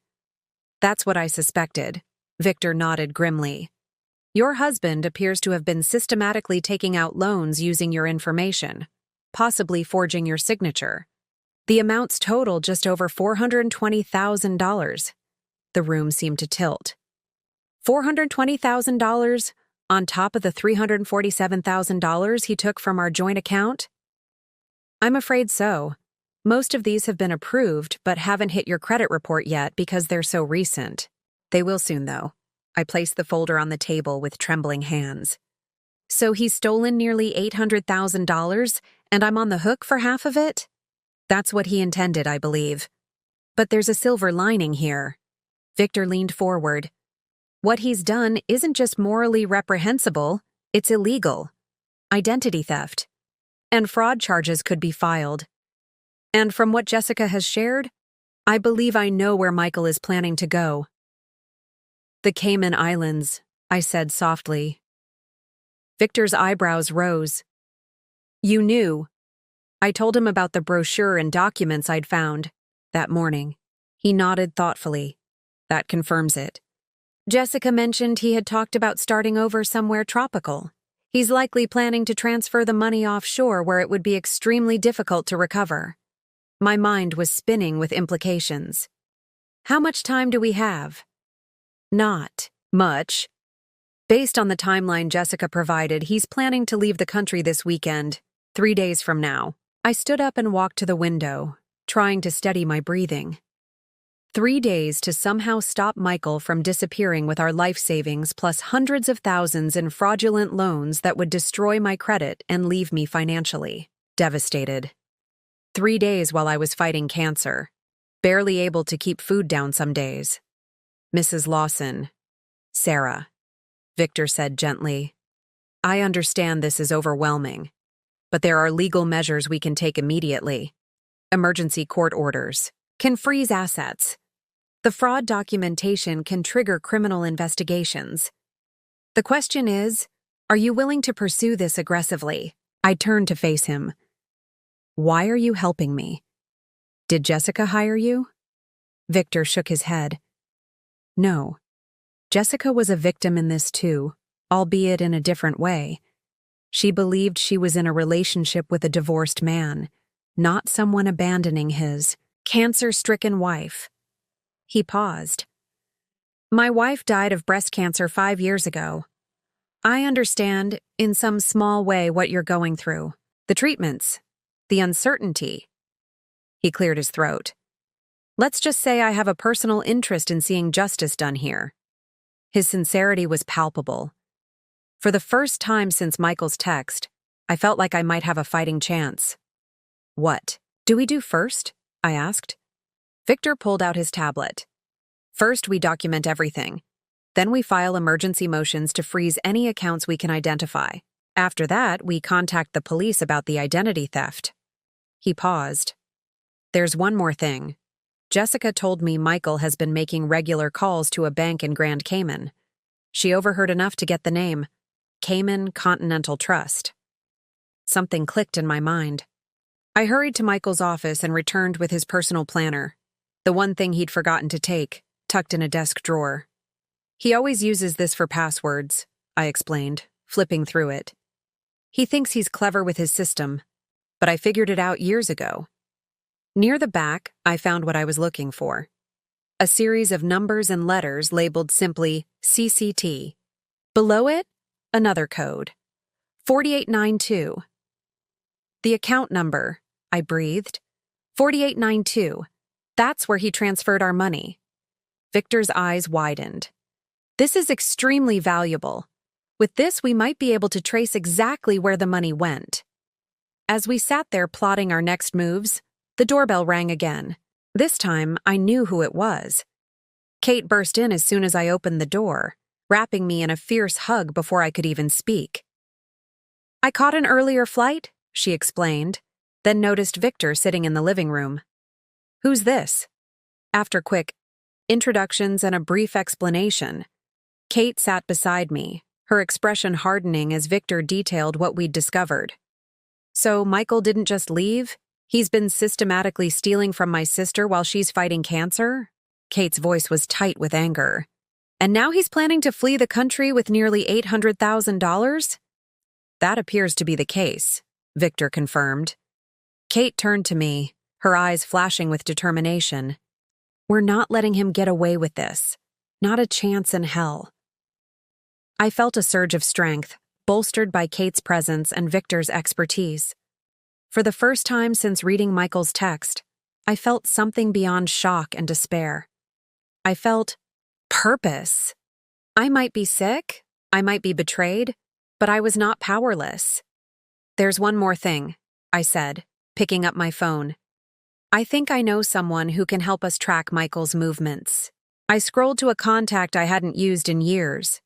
"That's what I suspected," Victor nodded grimly. "Your husband appears to have been systematically taking out loans using your information, possibly forging your signature. The amounts total just over $420,000. The room seemed to tilt. $420,000 on top of the $347,000 he took from our joint account? I'm afraid so. Most of these have been approved but haven't hit your credit report yet because they're so recent. They will soon, though. I placed the folder on the table with trembling hands. So he's stolen nearly $800,000, and I'm on the hook for half of it? That's what he intended, I believe. But there's a silver lining here. Victor leaned forward. What he's done isn't just morally reprehensible, it's illegal. Identity theft. And fraud charges could be filed. And from what Jessica has shared, I believe I know where Michael is planning to go. The Cayman Islands, I said softly. Victor's eyebrows rose. You knew. I told him about the brochure and documents I'd found that morning. He nodded thoughtfully. That confirms it. Jessica mentioned he had talked about starting over somewhere tropical. He's likely planning to transfer the money offshore where it would be extremely difficult to recover. My mind was spinning with implications. How much time do we have? Not much. Based on the timeline Jessica provided, he's planning to leave the country this weekend, 3 days from now. I stood up and walked to the window, trying to steady my breathing. 3 days to somehow stop Michael from disappearing with our life savings plus hundreds of thousands in fraudulent loans that would destroy my credit and leave me financially devastated. 3 days while I was fighting cancer, barely able to keep food down some days. Mrs. Lawson, Sarah, Victor said gently, I understand this is overwhelming, but there are legal measures we can take immediately. Emergency court orders can freeze assets. The fraud documentation can trigger criminal investigations. The question is, are you willing to pursue this aggressively? I turned to face him. Why are you helping me? Did Jessica hire you? Victor shook his head. No. Jessica was a victim in this too, albeit in a different way. She believed she was in a relationship with a divorced man, not someone abandoning his cancer-stricken wife. He paused. My wife died of breast cancer 5 years ago. I understand, in some small way, what you're going through. The treatments, the uncertainty. He cleared his throat. Let's just say I have a personal interest in seeing justice done here. His sincerity was palpable. For the first time since Michael's text, I felt like I might have a fighting chance. What do we do first? I asked. Victor pulled out his tablet. First, we document everything. Then we file emergency motions to freeze any accounts we can identify. After that, we contact the police about the identity theft. He paused. There's one more thing. Jessica told me Michael has been making regular calls to a bank in Grand Cayman. She overheard enough to get the name, Cayman Continental Trust. Something clicked in my mind. I hurried to Michael's office and returned with his personal planner, the one thing he'd forgotten to take, tucked in a desk drawer. He always uses this for passwords, I explained, flipping through it. He thinks he's clever with his system, but I figured it out years ago. Near the back, I found what I was looking for. A series of numbers and letters labeled simply CCT. Below it, another code. 4892. The account number, I breathed. 4892. That's where he transferred our money. Victor's eyes widened. This is extremely valuable. With this, we might be able to trace exactly where the money went. As we sat there plotting our next moves, the doorbell rang again. This time, I knew who it was. Kate burst in as soon as I opened the door, wrapping me in a fierce hug before I could even speak. I caught an earlier flight, she explained, then noticed Victor sitting in the living room. Who's this? After quick introductions and a brief explanation, Kate sat beside me, her expression hardening as Victor detailed what we'd discovered. So Michael didn't just leave? He's been systematically stealing from my sister while she's fighting cancer? Kate's voice was tight with anger. And now he's planning to flee the country with nearly $800,000? That appears to be the case, Victor confirmed. Kate turned to me, her eyes flashing with determination. We're not letting him get away with this. Not a chance in hell. I felt a surge of strength, bolstered by Kate's presence and Victor's expertise. For the first time since reading Michael's text, I felt something beyond shock and despair. I felt purpose. I might be sick, I might be betrayed, but I was not powerless. There's one more thing, I said, picking up my phone. I think I know someone who can help us track Michael's movements. I scrolled to a contact I hadn't used in years.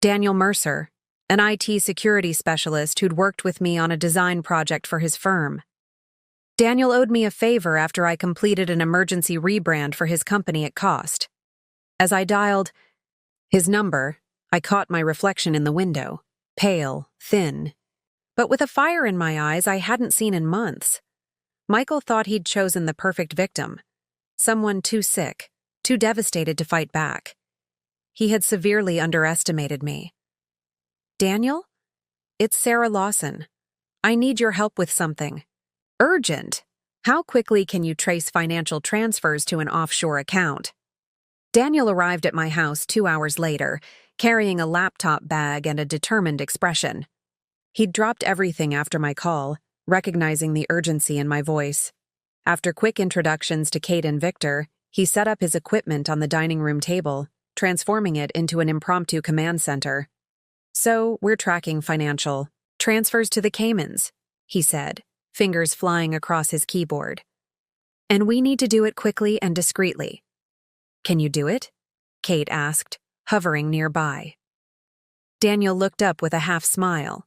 Daniel Mercer, an IT security specialist who'd worked with me on a design project for his firm. Daniel owed me a favor after I completed an emergency rebrand for his company at cost. As I dialed his number, I caught my reflection in the window, pale, thin, but with a fire in my eyes I hadn't seen in months. Michael thought he'd chosen the perfect victim, someone too sick, too devastated to fight back. He had severely underestimated me. Daniel? It's Sarah Lawson. I need your help with something. Urgent. How quickly can you trace financial transfers to an offshore account? Daniel arrived at my house 2 hours later, carrying a laptop bag and a determined expression. He'd dropped everything after my call, recognizing the urgency in my voice. After quick introductions to Kate and Victor, he set up his equipment on the dining room table, transforming it into an impromptu command center. So, we're tracking financial transfers to the Caymans, he said, fingers flying across his keyboard. And we need to do it quickly and discreetly. Can you do it? Kate asked, hovering nearby. Daniel looked up with a half smile.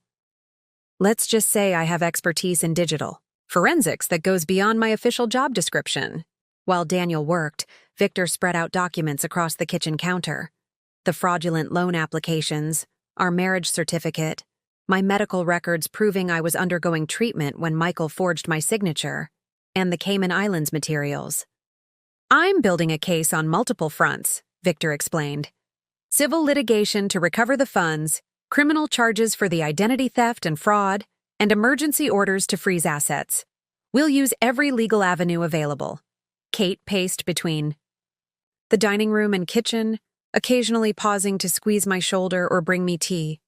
Let's just say I have expertise in digital forensics that goes beyond my official job description. While Daniel worked, Victor spread out documents across the kitchen counter. The fraudulent loan applications, our marriage certificate, my medical records proving I was undergoing treatment when Michael forged my signature, and the Cayman Islands materials. I'm building a case on multiple fronts, Victor explained. Civil litigation to recover the funds, criminal charges for the identity theft and fraud, and emergency orders to freeze assets. We'll use every legal avenue available. Kate paced between the dining room and kitchen, occasionally pausing to squeeze my shoulder or bring me tea.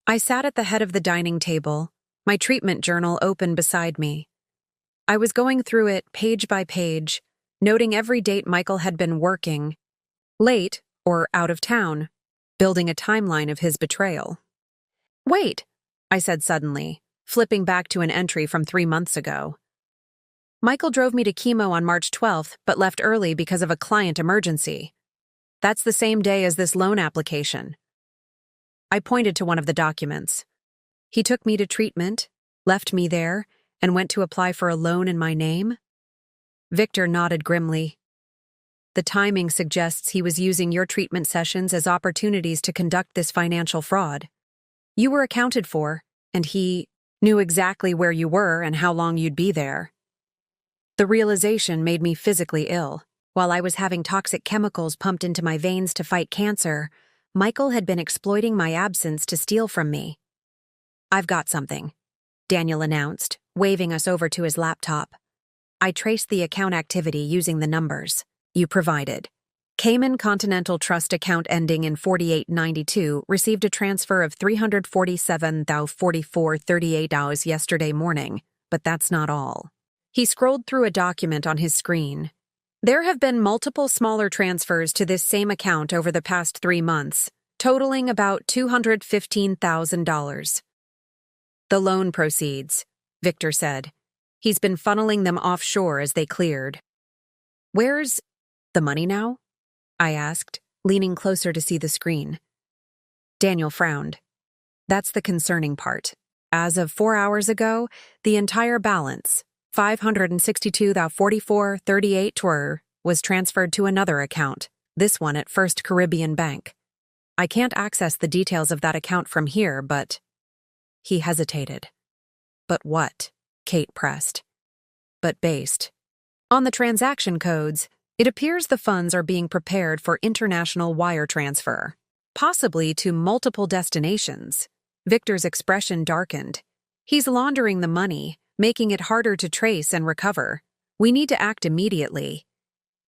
I sat at the head of the dining table, my treatment journal open beside me. I was going through it page by page, noting every date Michael had been working, late or out of town, building a timeline of his betrayal. Wait, I said suddenly, flipping back to an entry from 3 months ago. Michael drove me to chemo on March 12th, but left early because of a client emergency. That's the same day as this loan application. I pointed to one of the documents. He took me to treatment, left me there, and went to apply for a loan in my name? Victor nodded grimly. The timing suggests he was using your treatment sessions as opportunities to conduct this financial fraud. You were accounted for, and he knew exactly where you were and how long you'd be there. The realization made me physically ill. While I was having toxic chemicals pumped into my veins to fight cancer, Michael had been exploiting my absence to steal from me. I've got something, Daniel announced, waving us over to his laptop. I traced the account activity using the numbers you provided. Cayman Continental Trust account ending in 4892 received a transfer of $347,044.38 yesterday morning, but that's not all. He scrolled through a document on his screen. There have been multiple smaller transfers to this same account over the past 3 months, totaling about $215,000. The loan proceeds, Victor said. He's been funneling them offshore as they cleared. Where's the money now? I asked, leaning closer to see the screen. Daniel frowned. That's the concerning part. As of 4 hours ago, the entire balance, $562,044.38, was transferred to another account, this one at First Caribbean Bank. I can't access the details of that account from here, but... He hesitated. But what? Kate pressed. But based on the transaction codes, it appears the funds are being prepared for international wire transfer, possibly to multiple destinations. Victor's expression darkened. He's laundering the money, making it harder to trace and recover. We need to act immediately.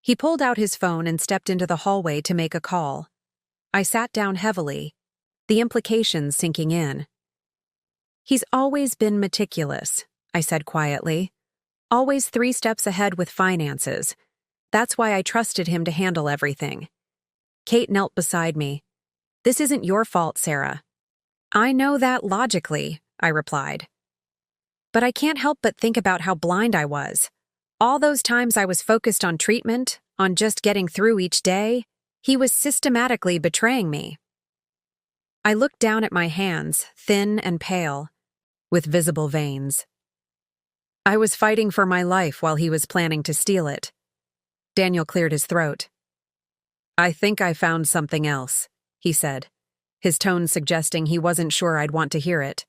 He pulled out his phone and stepped into the hallway to make a call. I sat down heavily, the implications sinking in. He's always been meticulous, I said quietly. Always 3 steps ahead with finances. That's why I trusted him to handle everything. Kate knelt beside me, This isn't your fault, Sarah. I know that logically, I replied. But I can't help but think about how blind I was. All those times I was focused on treatment, on just getting through each day, he was systematically betraying me. I looked down at my hands, thin and pale, with visible veins. I was fighting for my life while he was planning to steal it. Daniel cleared his throat. I think I found something else, he said, his tone suggesting he wasn't sure I'd want to hear it.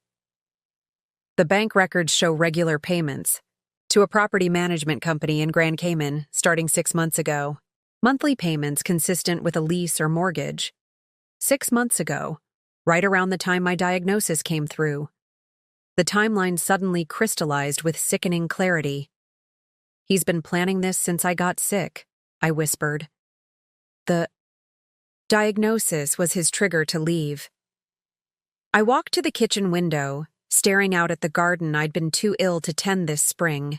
The bank records show regular payments to a property management company in Grand Cayman starting 6 months ago. Monthly payments consistent with a lease or mortgage. 6 months ago, right around the time my diagnosis came through. The timeline suddenly crystallized with sickening clarity. He's been planning this since I got sick, I whispered. The diagnosis was his trigger to leave. I walked to the kitchen window, staring out at the garden I'd been too ill to tend this spring.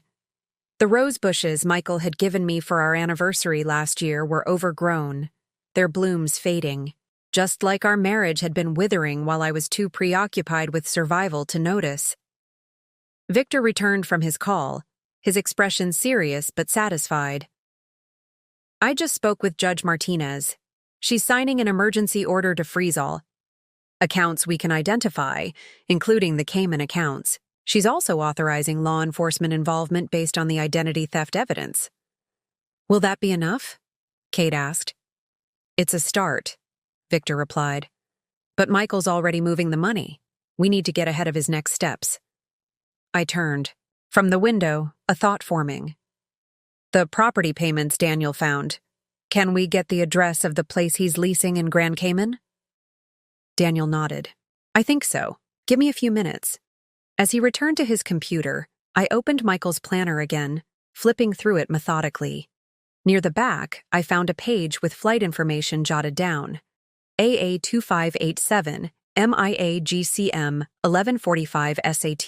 The rose bushes Michael had given me for our anniversary last year were overgrown, their blooms fading, just like our marriage had been withering while I was too preoccupied with survival to notice. Victor returned from his call, his expression serious but satisfied. I just spoke with Judge Martinez. She's signing an emergency order to freeze all accounts we can identify, including the Cayman accounts. She's also authorizing law enforcement involvement based on the identity theft evidence. Will that be enough? Kate asked. It's a start, Victor replied. But Michael's already moving the money. We need to get ahead of his next steps. I turned. From the window, a thought forming. The property payments Daniel found. Can we get the address of the place he's leasing in Grand Cayman? Daniel nodded. I think so. Give me a few minutes. As he returned to his computer, I opened Michael's planner again, flipping through it methodically. Near the back, I found a page with flight information jotted down. AA2587, MIA-GCM, 1145 SAT.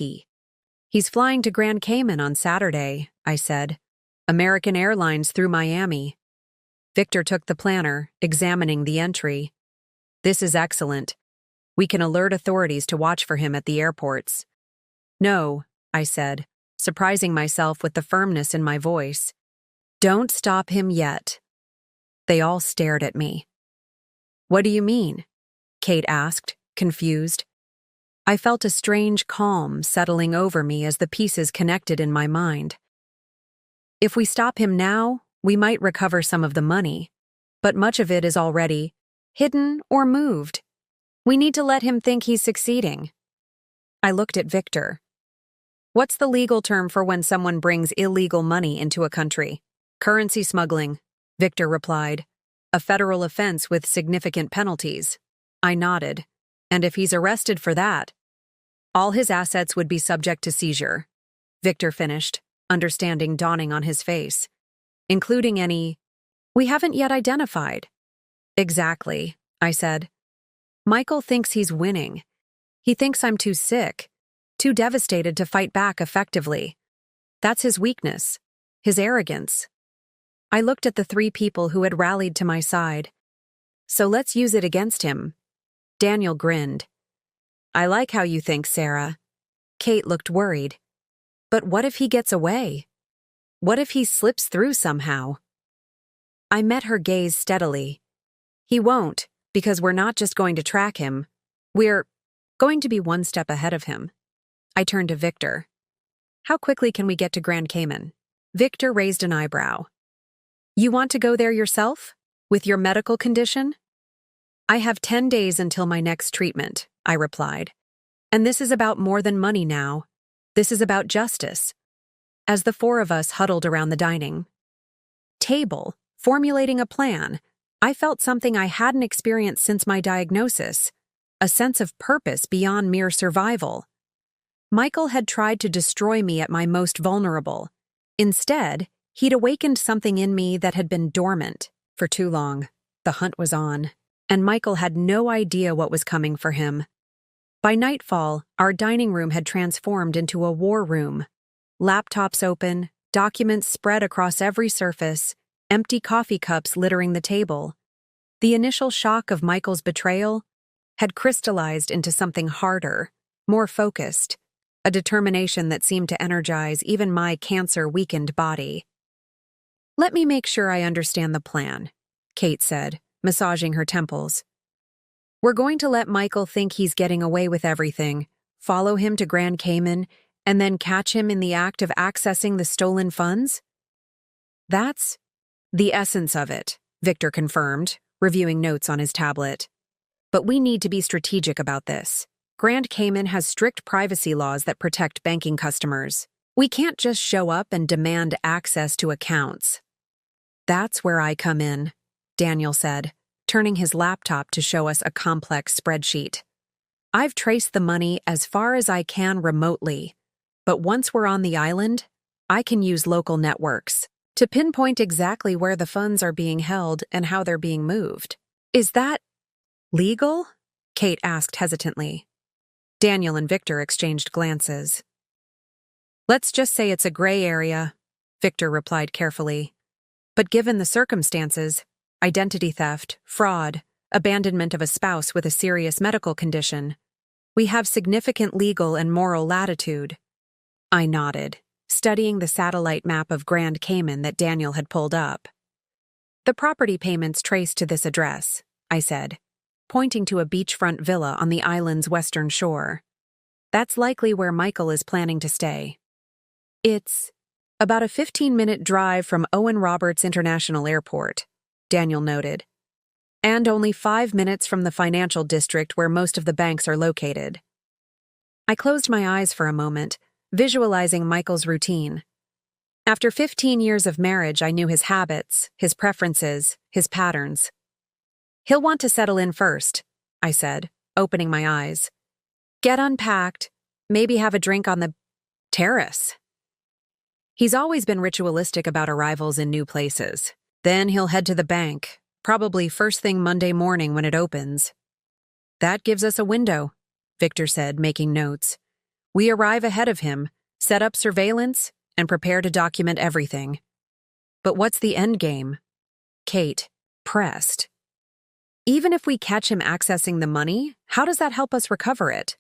He's flying to Grand Cayman on Saturday, I said. American Airlines through Miami. Victor took the planner, examining the entry. This is excellent. We can alert authorities to watch for him at the airports. No, I said, surprising myself with the firmness in my voice. Don't stop him yet. They all stared at me. What do you mean? Kate asked, confused. I felt a strange calm settling over me as the pieces connected in my mind. If we stop him now, we might recover some of the money, but much of it is already hidden or moved. We need to let him think he's succeeding. I looked at Victor. What's the legal term for when someone brings illegal money into a country? Currency smuggling, Victor replied. A federal offense with significant penalties. I nodded. And if he's arrested for that, all his assets would be subject to seizure. Victor finished, understanding dawning on his face. Including any we haven't yet identified. Exactly, I said. Michael thinks he's winning. He thinks I'm too sick, too devastated to fight back effectively. That's his weakness, his arrogance. I looked at the 3 people who had rallied to my side. So let's use it against him. Daniel grinned. I like how you think, Sarah. Kate looked worried. But what if he gets away? What if he slips through somehow? I met her gaze steadily. He won't, because we're not just going to track him. We're going to be one step ahead of him. I turned to Victor. How quickly can we get to Grand Cayman? Victor raised an eyebrow. You want to go there yourself? With your medical condition? I have 10 days until my next treatment, I replied. And this is about more than money now. This is about justice. As the 4 of us huddled around the dining table, formulating a plan, I felt something I hadn't experienced since my diagnosis, a sense of purpose beyond mere survival. Michael had tried to destroy me at my most vulnerable. Instead, he'd awakened something in me that had been dormant for too long. The hunt was on, and Michael had no idea what was coming for him. By nightfall, our dining room had transformed into a war room. Laptops open, documents spread across every surface, empty coffee cups littering the table. The initial shock of Michael's betrayal had crystallized into something harder, more focused, a determination that seemed to energize even my cancer-weakened body. "Let me make sure I understand the plan," Kate said, massaging her temples. "We're going to let Michael think he's getting away with everything, follow him to Grand Cayman, and then catch him in the act of accessing the stolen funds?" "That's the essence of it," Victor confirmed, reviewing notes on his tablet. "But we need to be strategic about this. Grand Cayman has strict privacy laws that protect banking customers. We can't just show up and demand access to accounts." "That's where I come in," Daniel said, turning his laptop to show us a complex spreadsheet. "I've traced the money as far as I can remotely, but once we're on the island, I can use local networks to pinpoint exactly where the funds are being held and how they're being moved." "Is that legal?" Kate asked hesitantly. Daniel and Victor exchanged glances. "Let's just say it's a gray area," Victor replied carefully. "But given the circumstances, identity theft, fraud, abandonment of a spouse with a serious medical condition, we have significant legal and moral latitude." I nodded, studying the satellite map of Grand Cayman that Daniel had pulled up. "The property payments trace to this address," I said, pointing to a beachfront villa on the island's western shore. "That's likely where Michael is planning to stay." "It's about a 15-minute drive from Owen Roberts International Airport," Daniel noted, "and only 5 minutes from the financial district where most of the banks are located." I closed my eyes for a moment, visualizing Michael's routine. After 15 years of marriage, I knew his habits, his preferences, his patterns. "He'll want to settle in first," I said, opening my eyes. "Get unpacked, maybe have a drink on the terrace." He's always been ritualistic about arrivals in new places. Then he'll head to the bank, probably first thing Monday morning when it opens. "That gives us a window," Victor said, making notes. "We arrive ahead of him, set up surveillance, and prepare to document everything." "But what's the end game?" Kate pressed. "Even if we catch him accessing the money, how does that help us recover it?"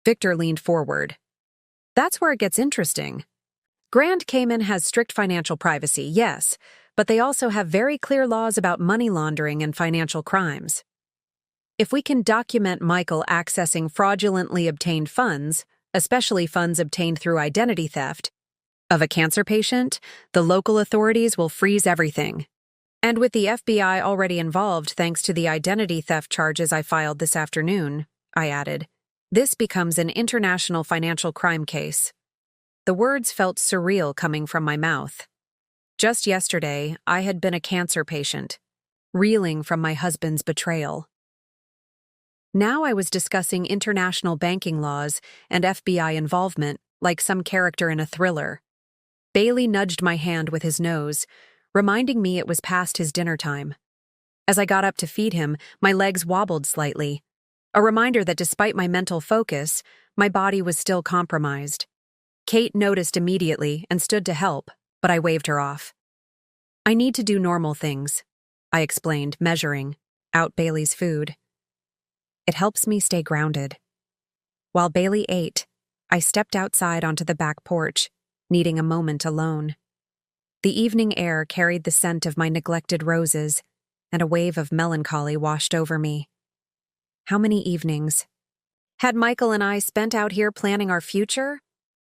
Victor leaned forward. "That's where it gets interesting. Grand Cayman has strict financial privacy, yes, but they also have very clear laws about money laundering and financial crimes. If we can document Michael accessing fraudulently obtained funds, especially funds obtained through identity theft, of a cancer patient, the local authorities will freeze everything. And with the FBI already involved thanks to the identity theft charges I filed this afternoon," I added, "this becomes an international financial crime case." The words felt surreal coming from my mouth. Just yesterday, I had been a cancer patient, reeling from my husband's betrayal. Now I was discussing international banking laws and FBI involvement like some character in a thriller. Bailey nudged my hand with his nose, reminding me it was past his dinner time. As I got up to feed him, my legs wobbled slightly, a reminder that despite my mental focus, my body was still compromised. Kate noticed immediately and stood to help, but I waved her off. "I need to do normal things," I explained, measuring out Bailey's food. "It helps me stay grounded." While Bailey ate, I stepped outside onto the back porch, needing a moment alone. The evening air carried the scent of my neglected roses, and a wave of melancholy washed over me. How many evenings had Michael and I spent out here planning our future?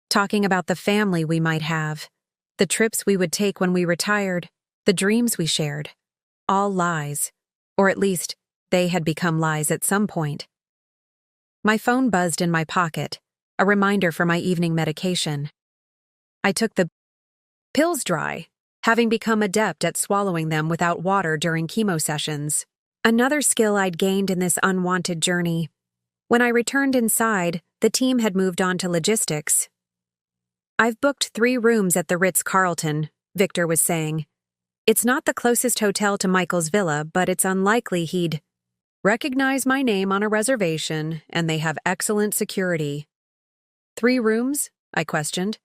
Talking about the family we might have, the trips we would take when we retired, the dreams we shared. All lies, or at least they had become lies at some point. My phone buzzed in my pocket, a reminder for my evening medication. I took the pills dry, having become adept at swallowing them without water during chemo sessions. Another skill I'd gained in this unwanted journey. When I returned inside, the team had moved on to logistics. "I've booked 3 rooms at the Ritz-Carlton," Victor was saying. "It's not the closest hotel to Michael's villa, but it's unlikely he'd recognize my name on a reservation, and they have excellent security." "3 rooms?" I questioned.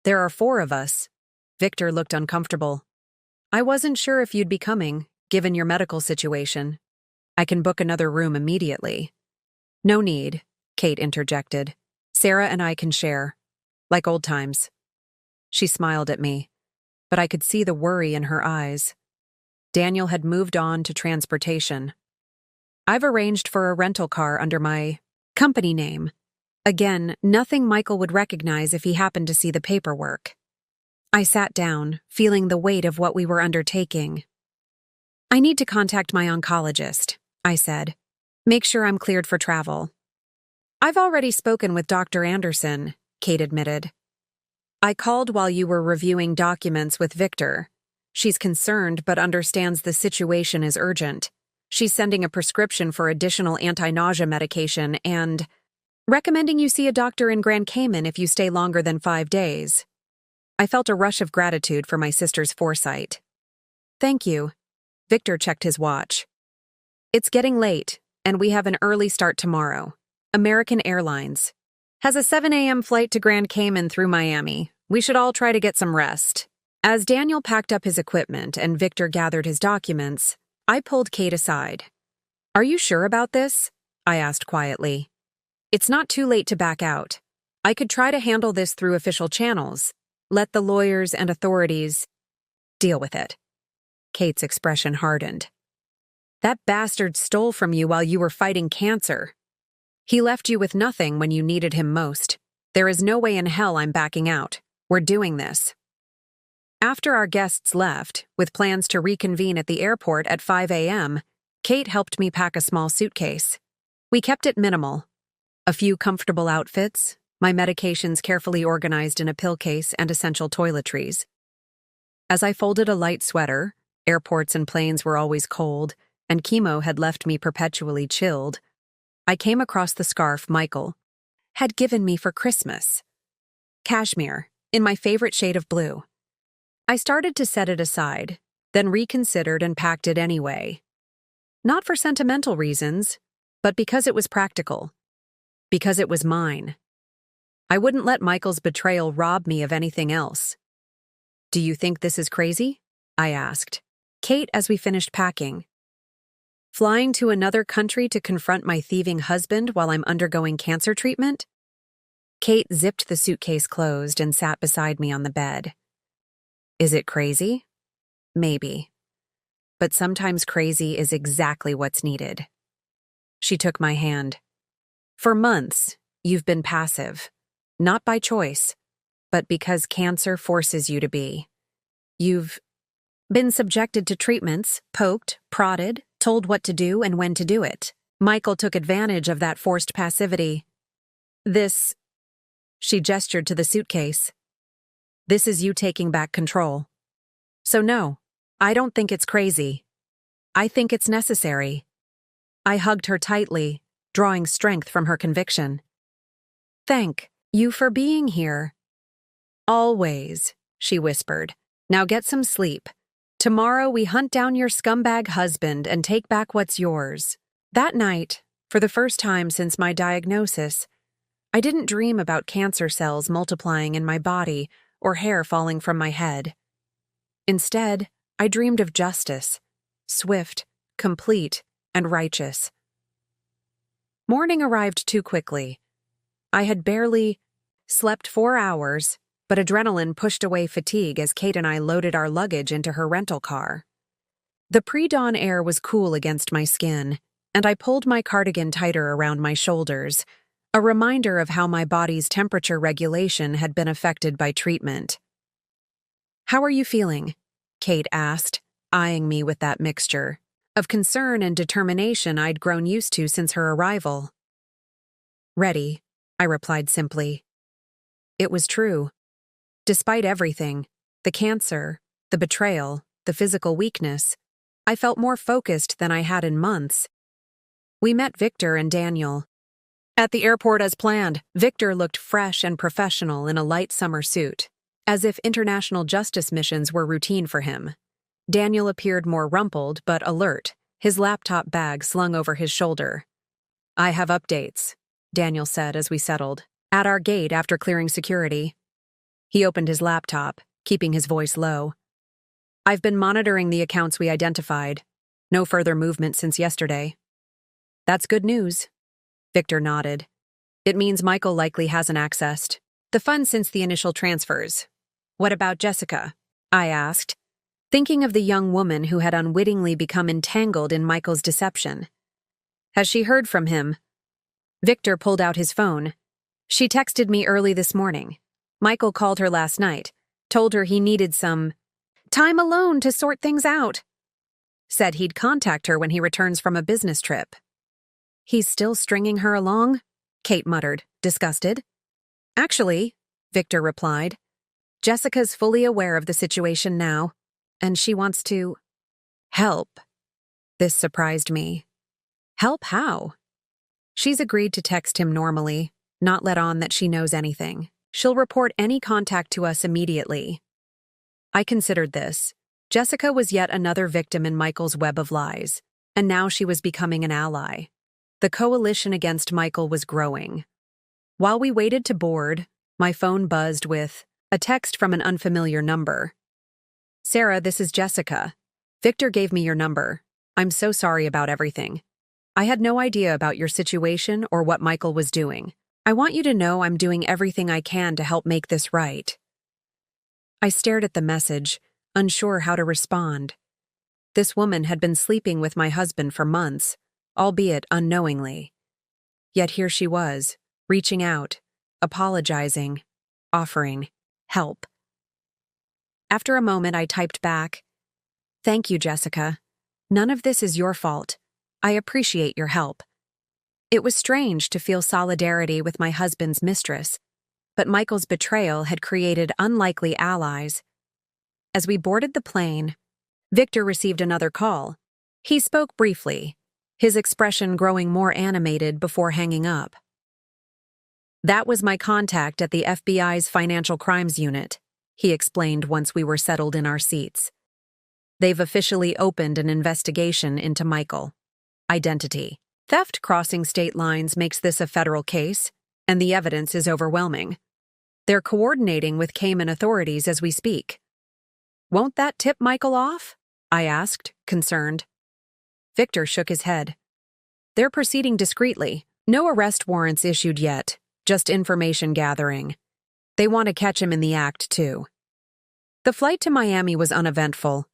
"There are 4 of us." Victor looked uncomfortable. "I wasn't sure if you'd be coming, given your medical situation. I can book another room immediately." No need, Kate interjected. Sarah and I can share. Like old times. She smiled at me, but I could see the worry in her eyes. Daniel had moved on to transportation. I've arranged for a rental car under my company name. Again, nothing Michael would recognize if he happened to see the paperwork. I sat down, feeling the weight of what we were undertaking. I need to contact my oncologist, I said. Make sure I'm cleared for travel. I've already spoken with Dr. Anderson, Kate admitted. I called while you were reviewing documents with Victor. She's concerned but understands the situation is urgent. She's sending a prescription for additional anti-nausea medication and recommending you see a doctor in Grand Cayman if you stay longer than 5 days. I felt a rush of gratitude for my sister's foresight. Thank you. Victor checked his watch. It's getting late, and we have an early start tomorrow. American Airlines has a 7 a.m. flight to Grand Cayman through Miami. We should all try to get some rest. As Daniel packed up his equipment and Victor gathered his documents, I pulled Kate aside. Are you sure about this? I asked quietly. It's not too late to back out. I could try to handle this through official channels. Let the lawyers and authorities deal with it. Kate's expression hardened. That bastard stole from you while you were fighting cancer. He left you with nothing when you needed him most. There is no way in hell I'm backing out. We're doing this. After our guests left, with plans to reconvene at the airport at 5 a.m., Kate helped me pack a small suitcase. We kept it minimal. A few comfortable outfits, my medications carefully organized in a pill case, and essential toiletries. As I folded a light sweater, airports and planes were always cold, and chemo had left me perpetually chilled, I came across the scarf Michael had given me for Christmas. Cashmere, in my favorite shade of blue. I started to set it aside, then reconsidered and packed it anyway. Not for sentimental reasons, but because it was practical. Because it was mine. I wouldn't let Michael's betrayal rob me of anything else. Do you think this is crazy? I asked Kate as we finished packing. Flying to another country to confront my thieving husband while I'm undergoing cancer treatment? Kate zipped the suitcase closed and sat beside me on the bed. Is it crazy? Maybe. But sometimes crazy is exactly what's needed. She took my hand. For months, you've been passive. Not by choice, but because cancer forces you to be. You've been subjected to treatments, poked, prodded, told what to do and when to do it. Michael took advantage of that forced passivity. She gestured to the suitcase. This is you taking back control. So no, I don't think it's crazy. I think it's necessary. I hugged her tightly, drawing strength from her conviction. Thank you for being here. Always, she whispered. Now get some sleep. Tomorrow we hunt down your scumbag husband and take back what's yours. That night, for the first time since my diagnosis, I didn't dream about cancer cells multiplying in my body or hair falling from my head. Instead, I dreamed of justice, swift, complete, and righteous. Morning arrived too quickly. I had barely slept 4 hours, but adrenaline pushed away fatigue as Kate and I loaded our luggage into her rental car. The pre-dawn air was cool against my skin, and I pulled my cardigan tighter around my shoulders, a reminder of how my body's temperature regulation had been affected by treatment. How are you feeling? Kate asked, eyeing me with that mixture of concern and determination I'd grown used to since her arrival. Ready, I replied simply. It was true. Despite everything, the cancer, the betrayal, the physical weakness, I felt more focused than I had in months. We met Victor and Daniel. At the airport as planned, Victor looked fresh and professional in a light summer suit, as if international justice missions were routine for him. Daniel appeared more rumpled but alert, his laptop bag slung over his shoulder. I have updates, Daniel said as we settled, at our gate after clearing security. He opened his laptop, keeping his voice low. I've been monitoring the accounts we identified. No further movement since yesterday. That's good news. Victor nodded. It means Michael likely hasn't accessed the funds since the initial transfers. What about Jessica? I asked, thinking of the young woman who had unwittingly become entangled in Michael's deception. Has she heard from him? Victor pulled out his phone. She texted me early this morning. Michael called her last night, told her he needed some time alone to sort things out. Said he'd contact her when he returns from a business trip. He's still stringing her along? Kate muttered, disgusted. Actually, Victor replied, Jessica's fully aware of the situation now, and she wants to help. This surprised me. Help how? She's agreed to text him normally, not let on that she knows anything. She'll report any contact to us immediately. I considered this. Jessica was yet another victim in Michael's web of lies, and now she was becoming an ally. The coalition against Michael was growing. While we waited to board, my phone buzzed with a text from an unfamiliar number. Sarah, this is Jessica. Victor gave me your number. I'm so sorry about everything. I had no idea about your situation or what Michael was doing. I want you to know I'm doing everything I can to help make this right. I stared at the message, unsure how to respond. This woman had been sleeping with my husband for months, albeit unknowingly. Yet here she was, reaching out, apologizing, offering help. After a moment, I typed back, Thank you, Jessica. None of this is your fault. I appreciate your help. It was strange to feel solidarity with my husband's mistress, but Michael's betrayal had created unlikely allies. As we boarded the plane, Victor received another call. He spoke briefly, his expression growing more animated before hanging up. That was my contact at the FBI's Financial Crimes Unit, he explained once we were settled in our seats. They've officially opened an investigation into Michael. Identity. Theft crossing state lines makes this a federal case, and the evidence is overwhelming. They're coordinating with Cayman authorities as we speak. Won't that tip Michael off? I asked, concerned. Victor shook his head. They're proceeding discreetly. No arrest warrants issued yet, just information gathering. They want to catch him in the act, too. The flight to Miami was uneventful.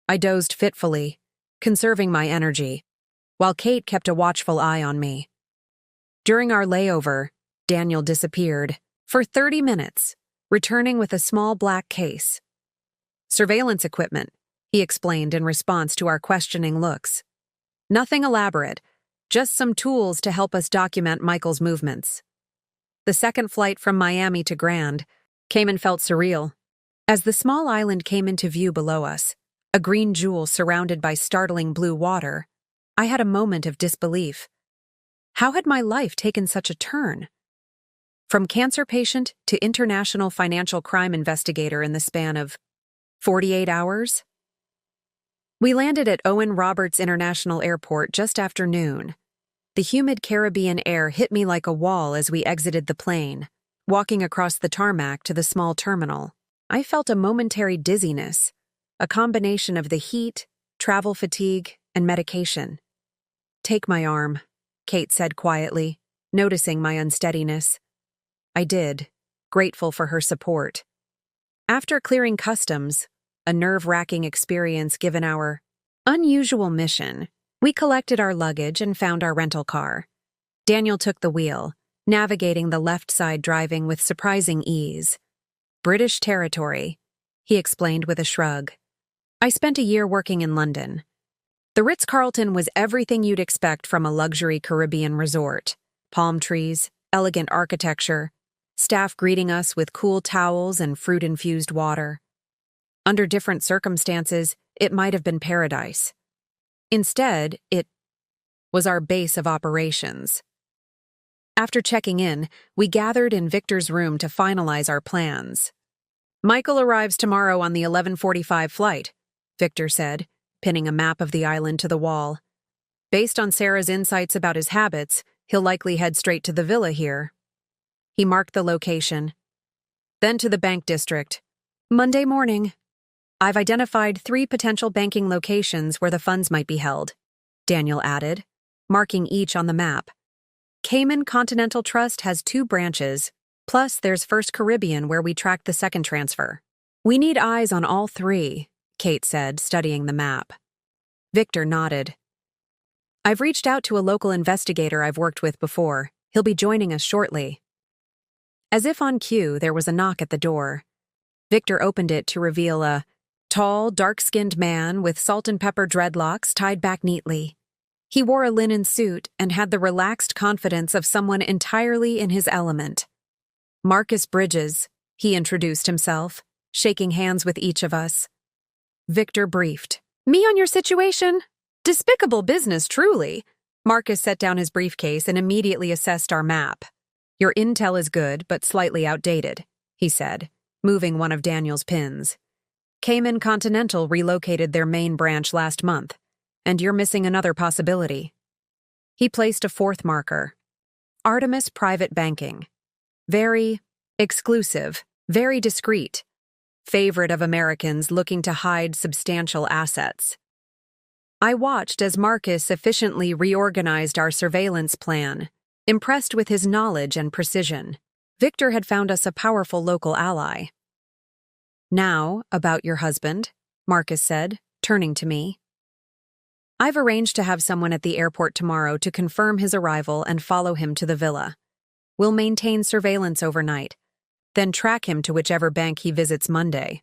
I dozed fitfully, conserving my energy, while Kate kept a watchful eye on me. During our layover, Daniel disappeared for 30 minutes, returning with a small black case. Surveillance equipment, he explained in response to our questioning looks. Nothing elaborate, just some tools to help us document Michael's movements. The second flight from Miami to Grand Cayman felt surreal. As the small island came into view below us, a green jewel surrounded by startling blue water, I had a moment of disbelief. How had my life taken such a turn? From cancer patient to international financial crime investigator in the span of 48 hours? We landed at Owen Roberts International Airport just after noon. The humid Caribbean air hit me like a wall as we exited the plane, walking across the tarmac to the small terminal. I felt a momentary dizziness, a combination of the heat, travel fatigue, and medication. Take my arm, Kate said quietly, noticing my unsteadiness. I did, grateful for her support. After clearing customs, a nerve-wracking experience given our unusual mission, we collected our luggage and found our rental car. Daniel took the wheel, navigating the left side driving with surprising ease. British territory, he explained with a shrug. I spent a year working in London. The Ritz-Carlton was everything you'd expect from a luxury Caribbean resort. Palm trees, elegant architecture, staff greeting us with cool towels and fruit-infused water. Under different circumstances, it might have been paradise. Instead, it was our base of operations. After checking in, we gathered in Victor's room to finalize our plans. Michael arrives tomorrow on the 11:45 flight, Victor said, pinning a map of the island to the wall. Based on Sarah's insights about his habits, he'll likely head straight to the villa here. He marked the location. Then to the bank district. Monday morning. I've identified 3 potential banking locations where the funds might be held, Daniel added, marking each on the map. Cayman Continental Trust has 2 branches, plus there's First Caribbean where we tracked the second transfer. We need eyes on all 3, Kate said, studying the map. Victor nodded. I've reached out to a local investigator I've worked with before. He'll be joining us shortly. As if on cue, there was a knock at the door. Victor opened it to reveal a tall, dark-skinned man with salt and pepper dreadlocks tied back neatly. He wore a linen suit and had the relaxed confidence of someone entirely in his element. Marcus Bridges, he introduced himself, shaking hands with each of us. Victor briefed. Me on your situation? Despicable business, truly. Marcus set down his briefcase and immediately assessed our map. Your intel is good, but slightly outdated, he said, moving one of Daniel's pins. Cayman Continental relocated their main branch last month, and you're missing another possibility. He placed a 4th marker. Artemis Private Banking. Very exclusive, very discreet. Favorite of Americans looking to hide substantial assets. I watched as Marcus efficiently reorganized our surveillance plan, impressed with his knowledge and precision. Victor had found us a powerful local ally. Now, about your husband, Marcus said, turning to me. I've arranged to have someone at the airport tomorrow to confirm his arrival and follow him to the villa. We'll maintain surveillance overnight, then track him to whichever bank he visits Monday.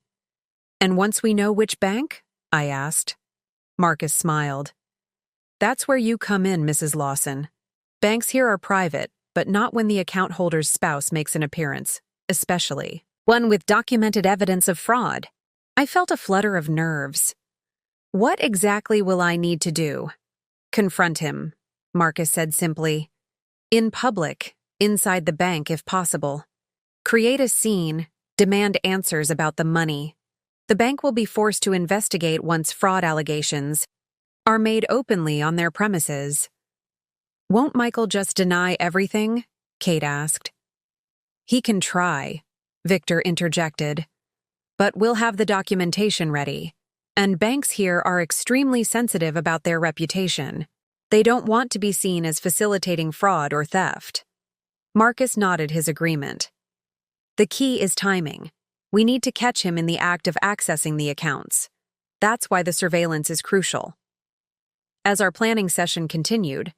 And once we know which bank? I asked. Marcus smiled. That's where you come in, Mrs. Lawson. Banks here are private, but not when the account holder's spouse makes an appearance, especially one with documented evidence of fraud. I felt a flutter of nerves. What exactly will I need to do? Confront him, Marcus said simply. In public, inside the bank if possible. Create a scene, demand answers about the money. The bank will be forced to investigate once fraud allegations are made openly on their premises. Won't Michael just deny everything? Kate asked. He can try, Victor interjected. But we'll have the documentation ready. And banks here are extremely sensitive about their reputation. They don't want to be seen as facilitating fraud or theft. Marcus nodded his agreement. The key is timing. We need to catch him in the act of accessing the accounts. That's why the surveillance is crucial. As our planning session continued,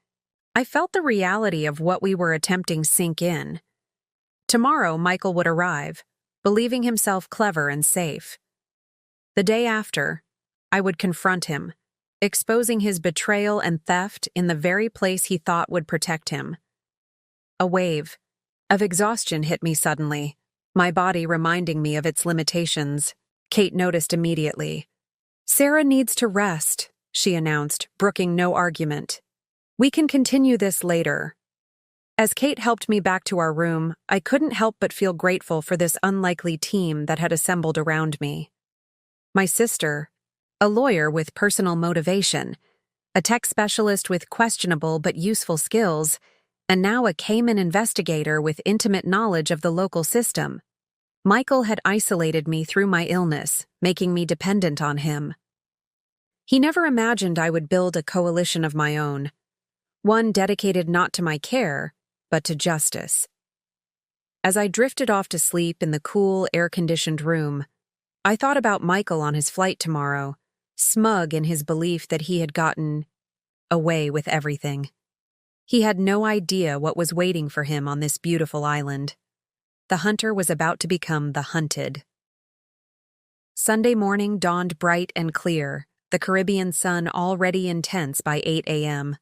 I felt the reality of what we were attempting sink in. Tomorrow, Michael would arrive, believing himself clever and safe. The day after, I would confront him, exposing his betrayal and theft in the very place he thought would protect him. A wave of exhaustion hit me suddenly, my body reminding me of its limitations. Kate noticed immediately. Sarah needs to rest, she announced, brooking no argument. We can continue this later. As Kate helped me back to our room, I couldn't help but feel grateful for this unlikely team that had assembled around me. My sister, a lawyer with personal motivation, a tech specialist with questionable but useful skills, and now a Cayman investigator with intimate knowledge of the local system. Michael had isolated me through my illness, making me dependent on him. He never imagined I would build a coalition of my own, one dedicated not to my care, but to justice. As I drifted off to sleep in the cool, air-conditioned room, I thought about Michael on his flight tomorrow, smug in his belief that he had gotten away with everything. He had no idea what was waiting for him on this beautiful island. The hunter was about to become the hunted. Sunday morning dawned bright and clear, the Caribbean sun already intense by 8 a.m.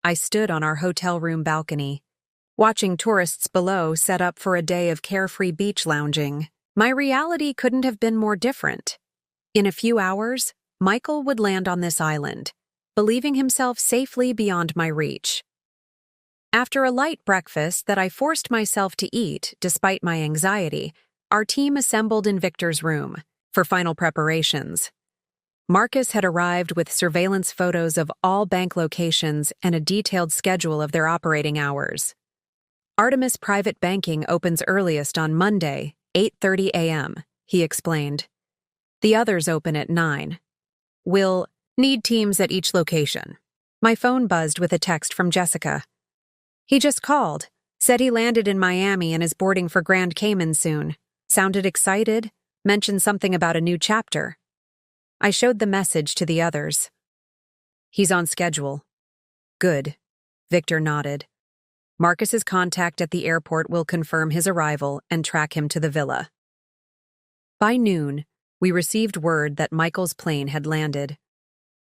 I stood on our hotel room balcony, watching tourists below set up for a day of carefree beach lounging. My reality couldn't have been more different. In a few hours, Michael would land on this island, believing himself safely beyond my reach. After a light breakfast that I forced myself to eat despite my anxiety, our team assembled in Victor's room for final preparations. Marcus had arrived with surveillance photos of all bank locations and a detailed schedule of their operating hours. Artemis Private Banking opens earliest on Monday, 8:30 a.m., he explained. The others open at 9. We'll need teams at each location. My phone buzzed with a text from Jessica. He just called, said he landed in Miami and is boarding for Grand Cayman soon. Sounded excited, mentioned something about a new chapter. I showed the message to the others. He's on schedule. Good. Victor nodded. Marcus's contact at the airport will confirm his arrival and track him to the villa. By noon, we received word that Michael's plane had landed.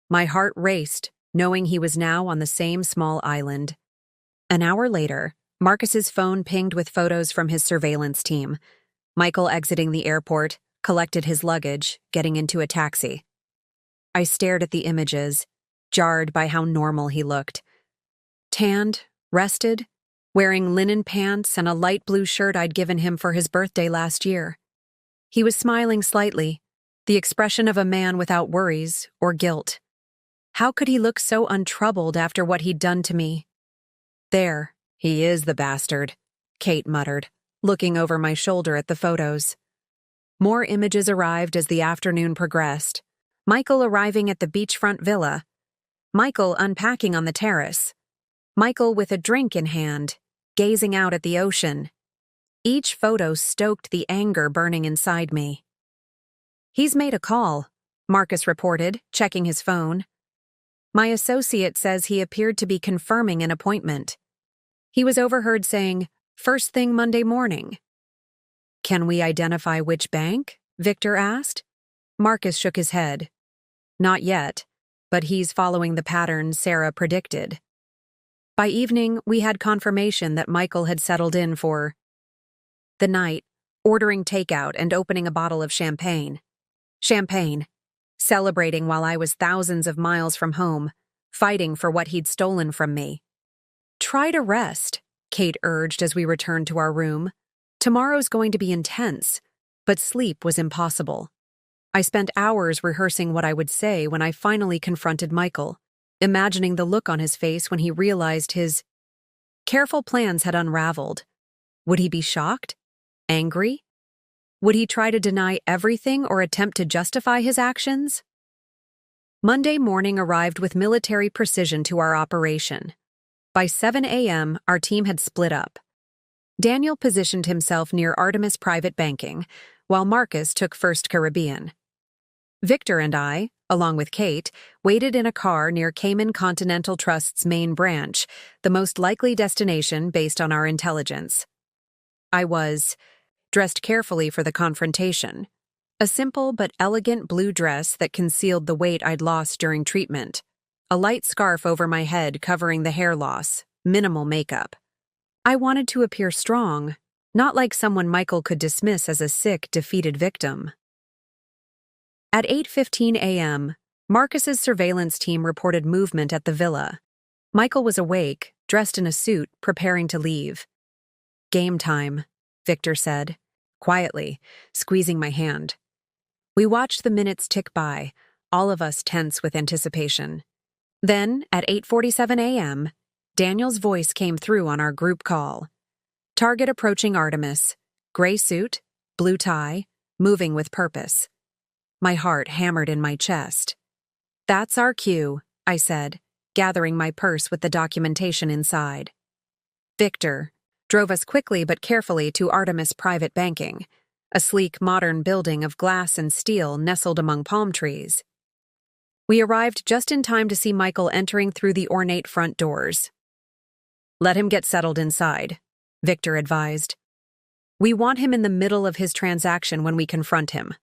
My heart raced, knowing he was now on the same small island. An hour later, Marcus's phone pinged with photos from his surveillance team. Michael exiting the airport, collected his luggage, getting into a taxi. I stared at the images, jarred by how normal he looked. Tanned, rested, wearing linen pants and a light blue shirt I'd given him for his birthday last year. He was smiling slightly, the expression of a man without worries or guilt. How could he look so untroubled after what he'd done to me? There, he is the bastard, Kate muttered, looking over my shoulder at the photos. More images arrived as the afternoon progressed. Michael arriving at the beachfront villa. Michael unpacking on the terrace. Michael with a drink in hand, gazing out at the ocean. Each photo stoked the anger burning inside me. He's made a call, Marcus reported, checking his phone. My associate says he appeared to be confirming an appointment. He was overheard saying, "First thing Monday morning." Can we identify which bank? Victor asked. Marcus shook his head. Not yet, but he's following the pattern Sarah predicted. By evening, we had confirmation that Michael had settled in for the night, ordering takeout and opening a bottle of champagne. Champagne. Celebrating while I was thousands of miles from home, fighting for what he'd stolen from me. Try to rest, Kate urged as we returned to our room. Tomorrow's going to be intense, but sleep was impossible. I spent hours rehearsing what I would say when I finally confronted Michael, imagining the look on his face when he realized his careful plans had unraveled. Would he be shocked? Angry? Would he try to deny everything or attempt to justify his actions? Monday morning arrived with military precision to our operation. By 7 a.m., our team had split up. Daniel positioned himself near Artemis Private Banking, while Marcus took First Caribbean. Victor and I, along with Kate, waited in a car near Cayman Continental Trust's main branch, the most likely destination based on our intelligence. I was dressed carefully for the confrontation. A simple but elegant blue dress that concealed the weight I'd lost during treatment. A light scarf over my head covering the hair loss, minimal makeup. I wanted to appear strong, not like someone Michael could dismiss as a sick, defeated victim. At 8:15 a.m., Marcus's surveillance team reported movement at the villa. Michael was awake, dressed in a suit, preparing to leave. "Game time," Victor said, quietly, squeezing my hand. We watched the minutes tick by, all of us tense with anticipation. Then, at 8:47 a.m., Daniel's voice came through on our group call. Target approaching Artemis. Gray suit, blue tie, moving with purpose. My heart hammered in my chest. "That's our cue," I said, gathering my purse with the documentation inside. Victor drove us quickly but carefully to Artemis Private Banking, a sleek, modern building of glass and steel nestled among palm trees. We arrived just in time to see Michael entering through the ornate front doors. "Let him get settled inside," Victor advised. "We want him in the middle of his transaction when we confront him."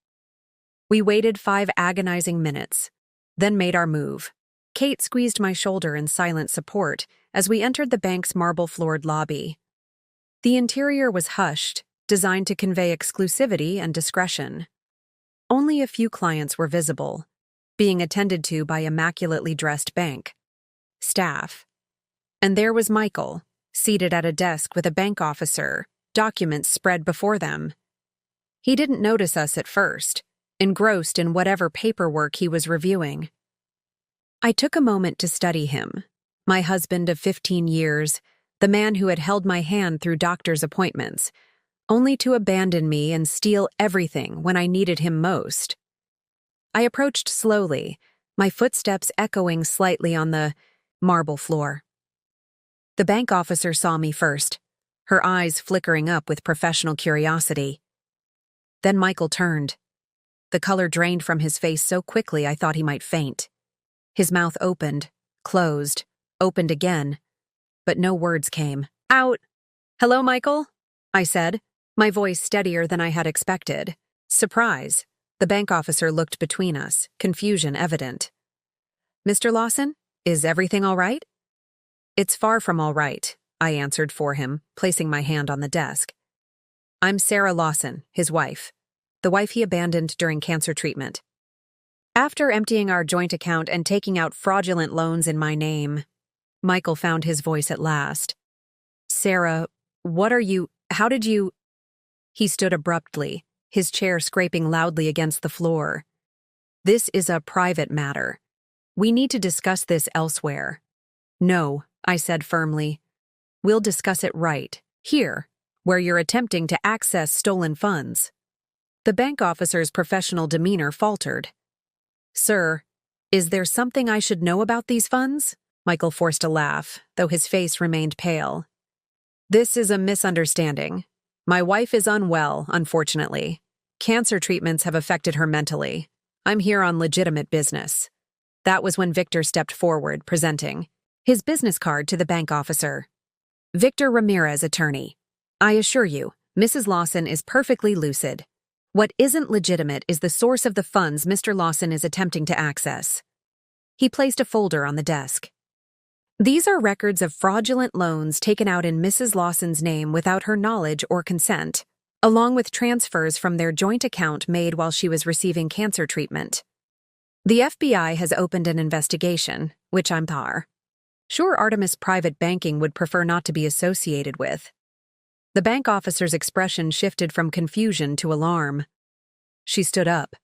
We waited 5 agonizing minutes, then made our move. Kate squeezed my shoulder in silent support as we entered the bank's marble-floored lobby. The interior was hushed, designed to convey exclusivity and discretion. Only a few clients were visible, being attended to by immaculately dressed bank staff. And there was Michael, seated at a desk with a bank officer, documents spread before them. He didn't notice us at first, engrossed in whatever paperwork he was reviewing. I took a moment to study him, my husband of 15 years, the man who had held my hand through doctor's appointments, only to abandon me and steal everything when I needed him most. I approached slowly, my footsteps echoing slightly on the marble floor. The bank officer saw me first, her eyes flickering up with professional curiosity. Then Michael turned. The color drained from his face so quickly I thought he might faint. His mouth opened, closed, opened again, but no words came. Out! Hello, Michael? I said, my voice steadier than I had expected. Surprise. The bank officer looked between us, confusion evident. Mr. Lawson, is everything all right? It's far from all right, I answered for him, placing my hand on the desk. I'm Sarah Lawson, his wife, the wife he abandoned during cancer treatment. After emptying our joint account and taking out fraudulent loans in my name, Michael found his voice at last. Sarah, how did you… He stood abruptly, his chair scraping loudly against the floor. This is a private matter. We need to discuss this elsewhere. No, I said firmly. We'll discuss it right here, where you're attempting to access stolen funds. The bank officer's professional demeanor faltered. Sir, is there something I should know about these funds? Michael forced a laugh, though his face remained pale. This is a misunderstanding. My wife is unwell, unfortunately. Cancer treatments have affected her mentally. I'm here on legitimate business. That was when Victor stepped forward, presenting his business card to the bank officer. Victor Ramirez, attorney. I assure you, Mrs. Lawson is perfectly lucid. What isn't legitimate is the source of the funds Mr. Lawson is attempting to access. He placed a folder on the desk. These are records of fraudulent loans taken out in Mrs. Lawson's name without her knowledge or consent, along with transfers from their joint account made while she was receiving cancer treatment. The FBI has opened an investigation, which I'm sure Artemis Private Banking would prefer not to be associated with. The bank officer's expression shifted from confusion to alarm. She stood up.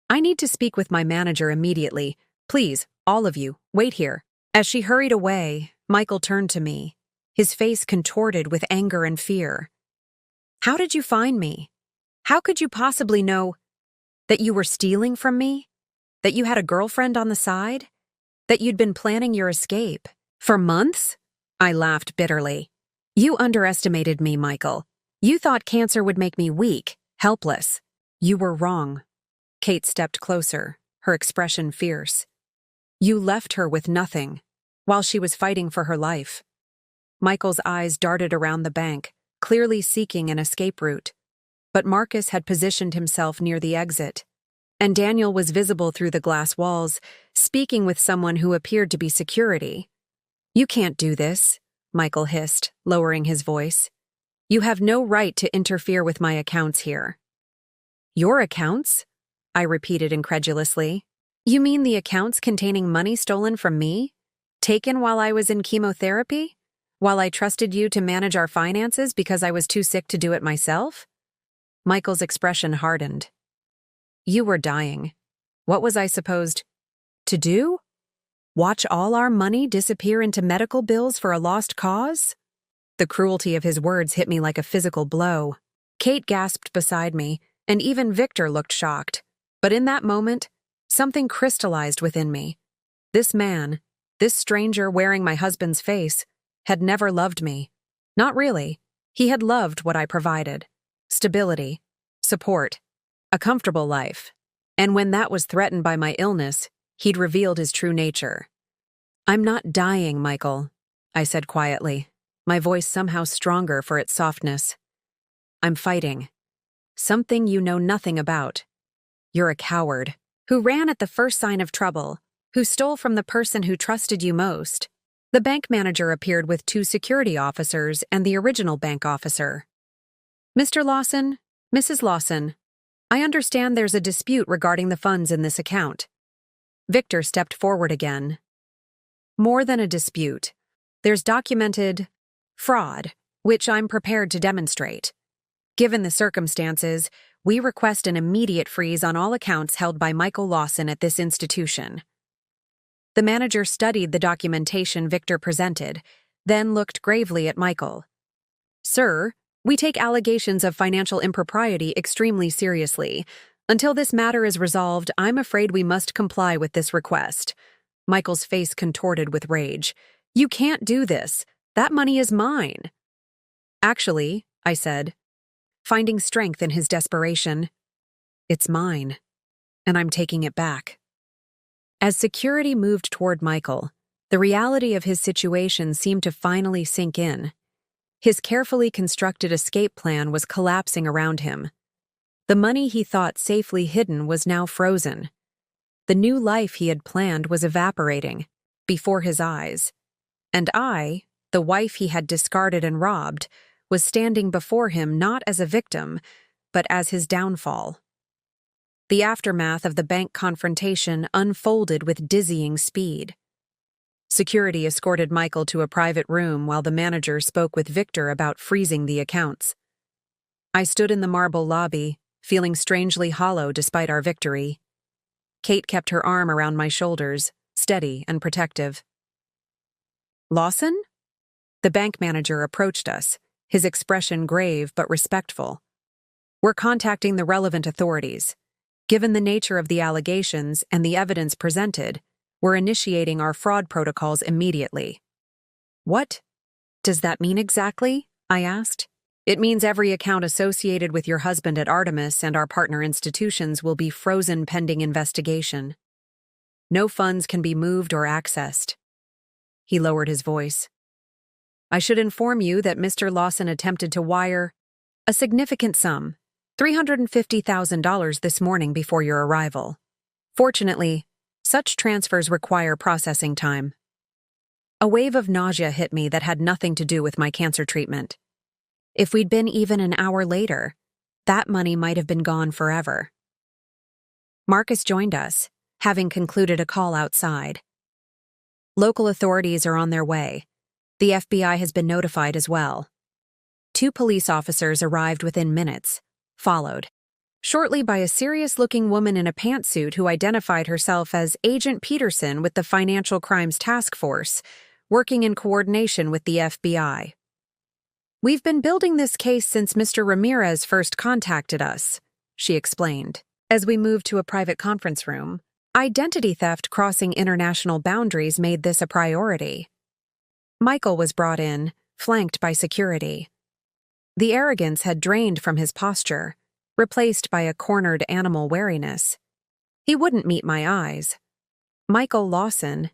I need to speak with my manager immediately. Please, all of you, wait here. As she hurried away, Michael turned to me, his face contorted with anger and fear. How did you find me? How could you possibly know that you were stealing from me? That you had a girlfriend on the side? That you'd been planning your escape? For months? I laughed bitterly. You underestimated me, Michael. You thought cancer would make me weak, helpless. You were wrong. Kate stepped closer, her expression fierce. You left her with nothing, while she was fighting for her life. Michael's eyes darted around the bank, clearly seeking an escape route. But Marcus had positioned himself near the exit, and Daniel was visible through the glass walls, speaking with someone who appeared to be security. You can't do this, Michael hissed, lowering his voice. You have no right to interfere with my accounts here. Your accounts? I repeated incredulously. You mean the accounts containing money stolen from me? Taken while I was in chemotherapy? While I trusted you to manage our finances because I was too sick to do it myself? Michael's expression hardened. You were dying. What was I supposed to do? Watch all our money disappear into medical bills for a lost cause? The cruelty of his words hit me like a physical blow. Kate gasped beside me, and even Victor looked shocked. But in that moment, something crystallized within me. This man, this stranger wearing my husband's face, had never loved me. Not really. He had loved what I provided. Stability, support, a comfortable life. And when that was threatened by my illness, he'd revealed his true nature. I'm not dying, Michael, I said quietly, my voice somehow stronger for its softness. I'm fighting. Something you know nothing about. You're a coward, who ran at the first sign of trouble, who stole from the person who trusted you most. The bank manager appeared with 2 security officers and the original bank officer. Mr. Lawson, Mrs. Lawson, I understand there's a dispute regarding the funds in this account. Victor stepped forward again. More than a dispute. There's documented fraud, which I'm prepared to demonstrate. Given the circumstances, we request an immediate freeze on all accounts held by Michael Lawson at this institution. The manager studied the documentation Victor presented, then looked gravely at Michael. Sir, we take allegations of financial impropriety extremely seriously. Until this matter is resolved, I'm afraid we must comply with this request. Michael's face contorted with rage. You can't do this. That money is mine. Actually, I said, finding strength in his desperation, it's mine, and I'm taking it back. As security moved toward Michael, the reality of his situation seemed to finally sink in. His carefully constructed escape plan was collapsing around him. The money he thought safely hidden was now frozen. The new life he had planned was evaporating before his eyes. And I, the wife he had discarded and robbed, was standing before him not as a victim, but as his downfall. The aftermath of the bank confrontation unfolded with dizzying speed. Security escorted Michael to a private room while the manager spoke with Victor about freezing the accounts. I stood in the marble lobby, feeling strangely hollow despite our victory. Kate kept her arm around my shoulders, steady and protective. Lawson? The bank manager approached us, his expression grave but respectful. We're contacting the relevant authorities. Given the nature of the allegations and the evidence presented, we're initiating our fraud protocols immediately. What does that mean exactly? I asked. It means every account associated with your husband at Artemis and our partner institutions will be frozen pending investigation. No funds can be moved or accessed. He lowered his voice. I should inform you that Mr. Lawson attempted to wire a significant sum, $350,000 this morning before your arrival. Fortunately, such transfers require processing time. A wave of nausea hit me that had nothing to do with my cancer treatment. If we'd been even an hour later, that money might have been gone forever. Marcus joined us, having concluded a call outside. Local authorities are on their way. The FBI has been notified as well. 2 police officers arrived within minutes, followed shortly by a serious-looking woman in a pantsuit who identified herself as Agent Peterson with the Financial Crimes Task Force, working in coordination with the FBI. We've been building this case since Mr. Ramirez first contacted us, she explained. As we moved to a private conference room, identity theft crossing international boundaries made this a priority. Michael was brought in, flanked by security. The arrogance had drained from his posture, replaced by a cornered animal wariness. He wouldn't meet my eyes. Michael Lawson,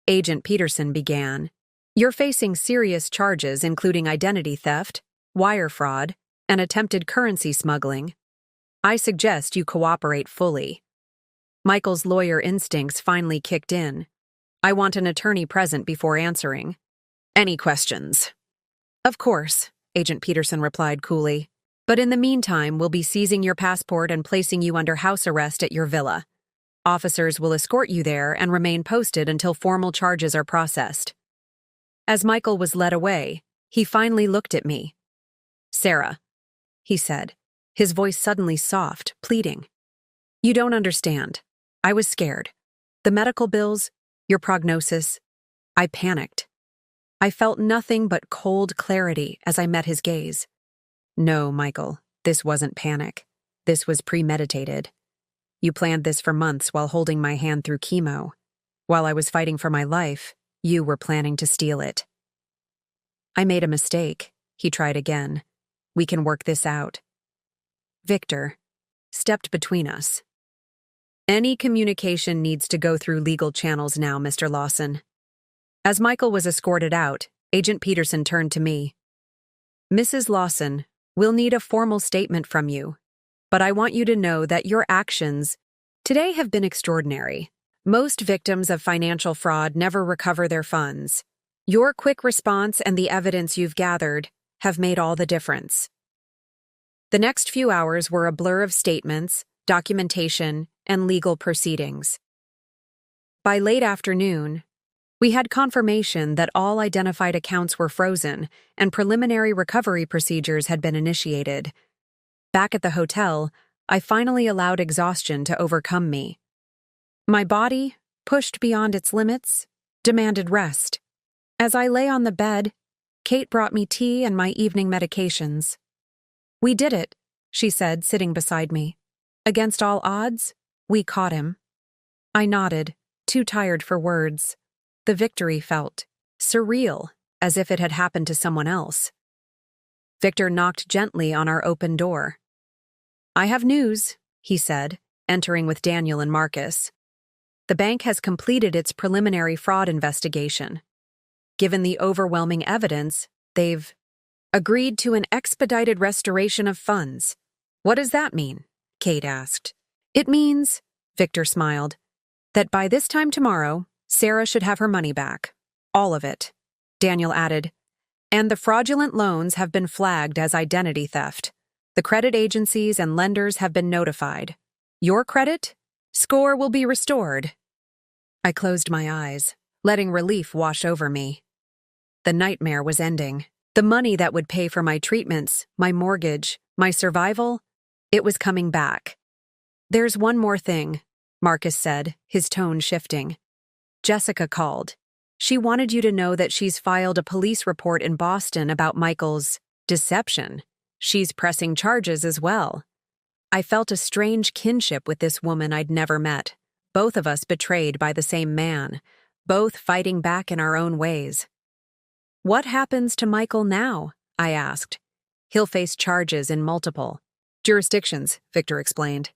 Agent Peterson began. You're facing serious charges including identity theft, wire fraud, and attempted currency smuggling. I suggest you cooperate fully. Michael's lawyer instincts finally kicked in. I want an attorney present before answering. Any questions? Of course, Agent Peterson replied coolly. But in the meantime, we'll be seizing your passport and placing you under house arrest at your villa. Officers will escort you there and remain posted until formal charges are processed. As Michael was led away, he finally looked at me. Sarah, he said, his voice suddenly soft, pleading. You don't understand. I was scared. The medical bills, your prognosis. I panicked. I felt nothing but cold clarity as I met his gaze. No, Michael, this wasn't panic. This was premeditated. You planned this for months while holding my hand through chemo. While I was fighting for my life, you were planning to steal it. I made a mistake, he tried again. We can work this out. Victor stepped between us. Any communication needs to go through legal channels now, Mr. Lawson. As Michael was escorted out, Agent Peterson turned to me. Mrs. Lawson, we'll need a formal statement from you, but I want you to know that your actions today have been extraordinary. Most victims of financial fraud never recover their funds. Your quick response and the evidence you've gathered have made all the difference. The next few hours were a blur of statements, documentation, and legal proceedings. By late afternoon, we had confirmation that all identified accounts were frozen and preliminary recovery procedures had been initiated. Back at the hotel, I finally allowed exhaustion to overcome me. My body, pushed beyond its limits, demanded rest. As I lay on the bed, Kate brought me tea and my evening medications. We did it, she said, sitting beside me. Against all odds, we caught him. I nodded, too tired for words. The victory felt surreal as if it had happened to someone else. Victor knocked gently on our open door. "I have news," he said, entering with Daniel and Marcus. "The bank has completed its preliminary fraud investigation. Given the overwhelming evidence, they've agreed to an expedited restoration of funds." "What does that mean?" Kate asked. "It means," Victor smiled, "that by this time tomorrow, Sarah should have her money back. All of it." Daniel added, "And the fraudulent loans have been flagged as identity theft. The credit agencies and lenders have been notified. Your credit score will be restored." I closed my eyes, letting relief wash over me. The nightmare was ending. The money that would pay for my treatments, my mortgage, my survival, it was coming back. "There's one more thing," Marcus said, his tone shifting. "Jessica called. She wanted you to know that she's filed a police report in Boston about Michael's deception. She's pressing charges as well." I felt a strange kinship with this woman I'd never met, both of us betrayed by the same man, both fighting back in our own ways. "What happens to Michael now?" I asked. "He'll face charges in multiple jurisdictions," Victor explained.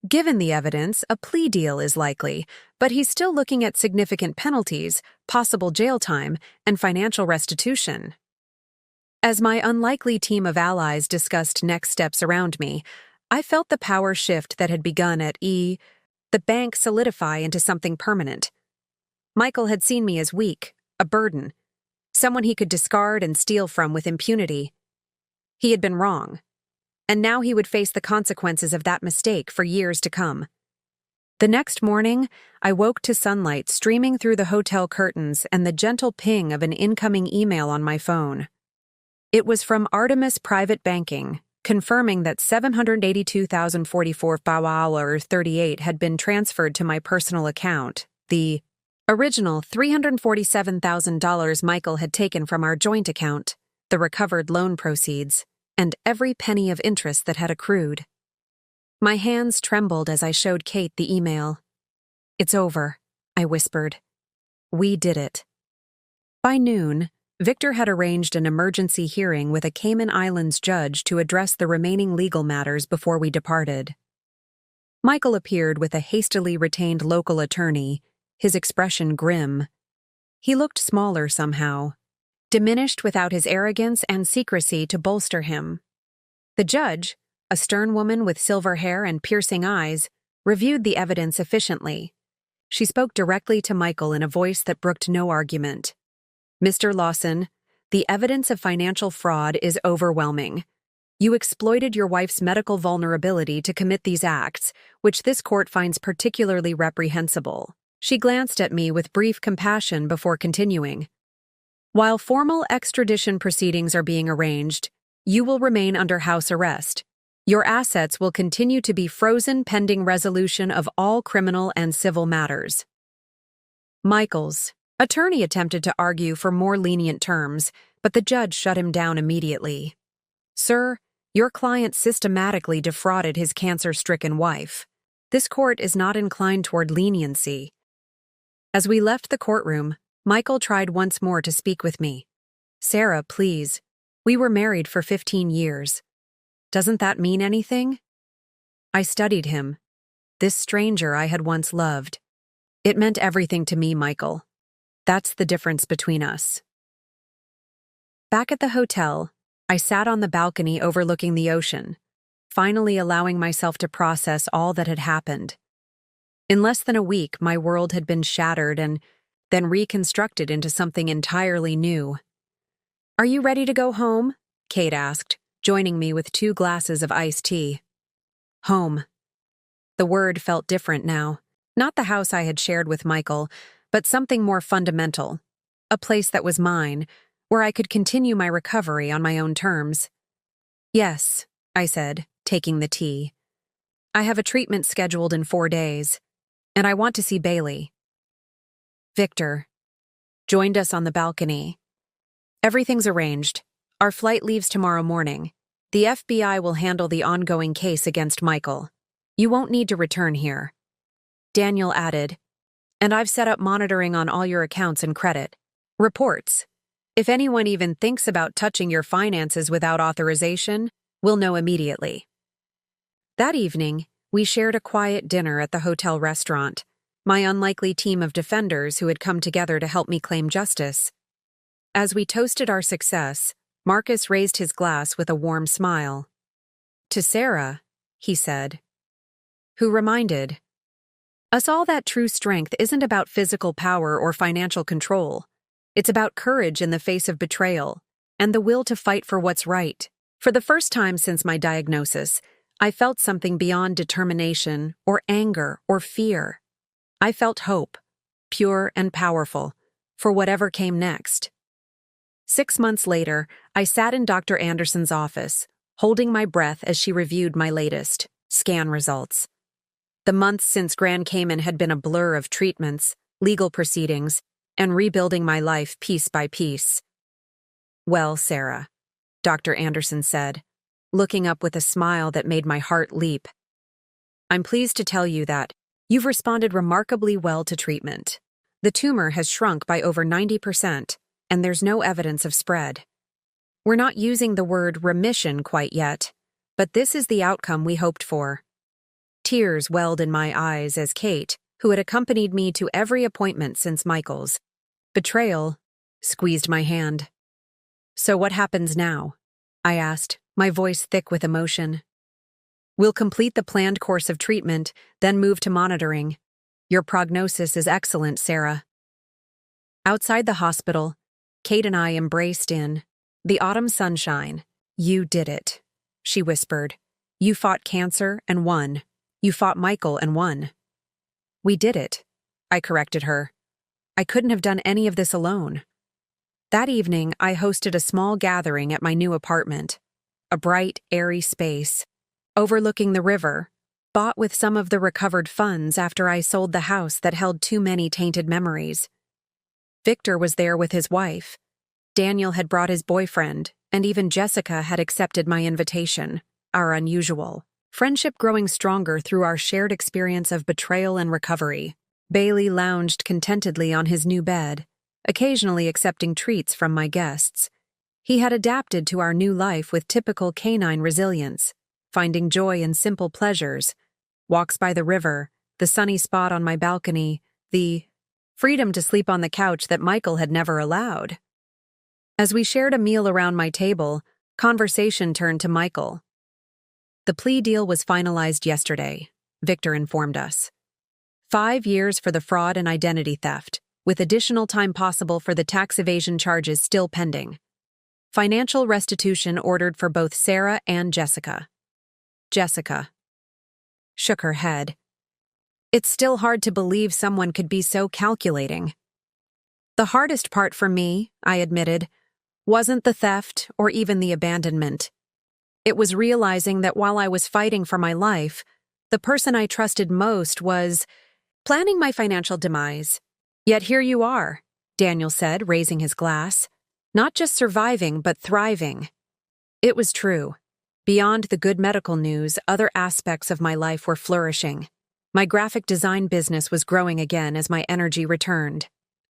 "Given the evidence, a plea deal is likely, but he's still looking at significant penalties, possible jail time, and financial restitution." As my unlikely team of allies discussed next steps around me, I felt the power shift that had begun at the bank solidify into something permanent. Michael had seen me as weak, a burden, someone he could discard and steal from with impunity. He had been wrong, and now he would face the consequences of that mistake for years to come. The next morning, I woke to sunlight streaming through the hotel curtains and the gentle ping of an incoming email on my phone. It was from Artemis Private Banking, confirming that $782,044.38 had been transferred to my personal account. The original $347,000 Michael had taken from our joint account, the recovered loan proceeds, and every penny of interest that had accrued. My hands trembled as I showed Kate the email. "It's over," I whispered. "We did it." By noon, Victor had arranged an emergency hearing with a Cayman Islands judge to address the remaining legal matters before we departed. Michael appeared with a hastily retained local attorney, his expression grim. He looked smaller somehow, diminished without his arrogance and secrecy to bolster him. The judge, a stern woman with silver hair and piercing eyes, reviewed the evidence efficiently. She spoke directly to Michael in a voice that brooked no argument. "Mr. Lawson, the evidence of financial fraud is overwhelming. You exploited your wife's medical vulnerability to commit these acts, which this court finds particularly reprehensible." She glanced at me with brief compassion before continuing. "While formal extradition proceedings are being arranged, you will remain under house arrest. Your assets will continue to be frozen pending resolution of all criminal and civil matters." Michael's attorney attempted to argue for more lenient terms, but the judge shut him down immediately. "Sir, your client systematically defrauded his cancer-stricken wife. This court is not inclined toward leniency." As we left the courtroom, Michael tried once more to speak with me. "Sarah, please. We were married for 15 years. Doesn't that mean anything?" I studied him. This stranger I had once loved. It meant everything to me, Michael. That's the difference between us. Back at the hotel, I sat on the balcony overlooking the ocean, finally allowing myself to process all that had happened. In less than a week, my world had been shattered and then reconstructed into something entirely new. "Are you ready to go home?" Kate asked, joining me with 2 glasses of iced tea. Home. The word felt different now. Not the house I had shared with Michael, but something more fundamental. A place that was mine, where I could continue my recovery on my own terms. "Yes," I said, taking the tea. "I have a treatment scheduled in 4 days, and I want to see Bailey." Victor joined us on the balcony. "Everything's arranged. Our flight leaves tomorrow morning. The FBI will handle the ongoing case against Michael. You won't need to return here." Daniel added, "And I've set up monitoring on all your accounts and credit. Reports. If anyone even thinks about touching your finances without authorization, we'll know immediately. That evening, we shared a quiet dinner at the hotel restaurant, my unlikely team of defenders who had come together to help me claim justice. As we toasted our success, Marcus raised his glass with a warm smile. To Sarah, he said, who reminded us all that true strength isn't about physical power or financial control. It's about courage in the face of betrayal and the will to fight for what's right. For the first time since my diagnosis, I felt something beyond determination or anger or fear. I felt hope, pure and powerful, for whatever came next. 6 months later, I sat in Dr. Anderson's office, holding my breath as she reviewed my latest scan results. The months since Grand Cayman had been a blur of treatments, legal proceedings, and rebuilding my life piece by piece. Well, Sarah, Dr. Anderson said, looking up with a smile that made my heart leap. I'm pleased to tell you that you've responded remarkably well to treatment. The tumor has shrunk by over 90%, and there's no evidence of spread. We're not using the word remission quite yet, but this is the outcome we hoped for. Tears welled in my eyes as Kate, who had accompanied me to every appointment since Michael's betrayal, squeezed my hand. So what happens now? I asked, my voice thick with emotion. We'll complete the planned course of treatment, then move to monitoring. Your prognosis is excellent, Sarah. Outside the hospital, Kate and I embraced in the autumn sunshine. You did it, she whispered. You fought cancer and won. You fought Michael and won. We did it, I corrected her. I couldn't have done any of this alone. That evening, I hosted a small gathering at my new apartment, a bright, airy space, overlooking the river, bought with some of the recovered funds after I sold the house that held too many tainted memories. Victor was there with his wife. Daniel had brought his boyfriend, and even Jessica had accepted my invitation, our unusual friendship growing stronger through our shared experience of betrayal and recovery. Bailey lounged contentedly on his new bed, occasionally accepting treats from my guests. He had adapted to our new life with typical canine resilience, finding joy in simple pleasures, walks by the river, the sunny spot on my balcony, the freedom to sleep on the couch that Michael had never allowed. As we shared a meal around my table, conversation turned to Michael. The plea deal was finalized yesterday, Victor informed us. 5 years for the fraud and identity theft, with additional time possible for the tax evasion charges still pending. Financial restitution ordered for both Sarah and Jessica. Jessica shook her head. It's still hard to believe someone could be so calculating. The hardest part for me, I admitted, wasn't the theft or even the abandonment. It was realizing that while I was fighting for my life, the person I trusted most was planning my financial demise. Yet here you are, Daniel said, raising his glass. Not just surviving, but thriving. It was true. Beyond the good medical news, other aspects of my life were flourishing. My graphic design business was growing again as my energy returned.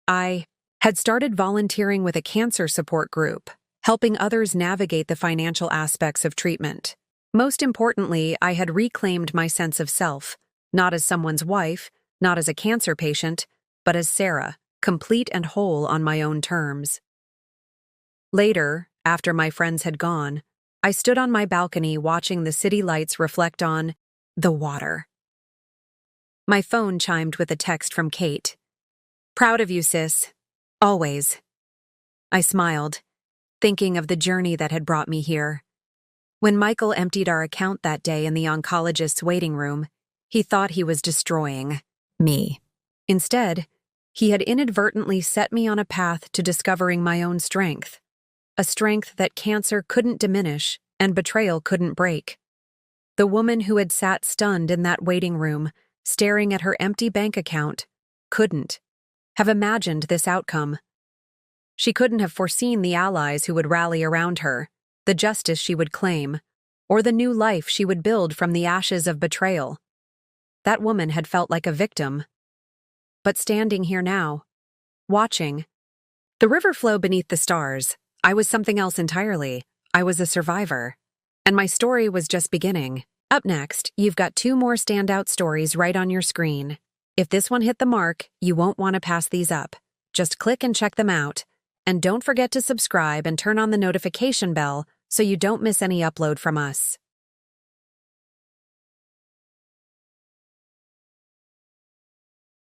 I had started volunteering with a cancer support group, helping others navigate the financial aspects of treatment. Most importantly, I had reclaimed my sense of self, not as someone's wife, not as a cancer patient, but as Sarah, complete and whole on my own terms. Later, after my friends had gone, I stood on my balcony watching the city lights reflect on the water. My phone chimed with a text from Kate. Proud of you, sis. Always. I smiled, thinking of the journey that had brought me here. When Michael emptied our account that day in the oncologist's waiting room, he thought he was destroying me. Instead, he had inadvertently set me on a path to discovering my own strength, a strength that cancer couldn't diminish and betrayal couldn't break. The woman who had sat stunned in that waiting room, staring at her empty bank account, couldn't have imagined this outcome. She couldn't have foreseen the allies who would rally around her, the justice she would claim, or the new life she would build from the ashes of betrayal. That woman had felt like a victim. But standing here now, watching, The river flowed beneath the stars. I was something else entirely. I was a survivor. And my story was just beginning. Up next, you've got 2 more standout stories right on your screen. If this one hit the mark, you won't want to pass these up. Just click and check them out. And don't forget to subscribe and turn on the notification bell so you don't miss any upload from us.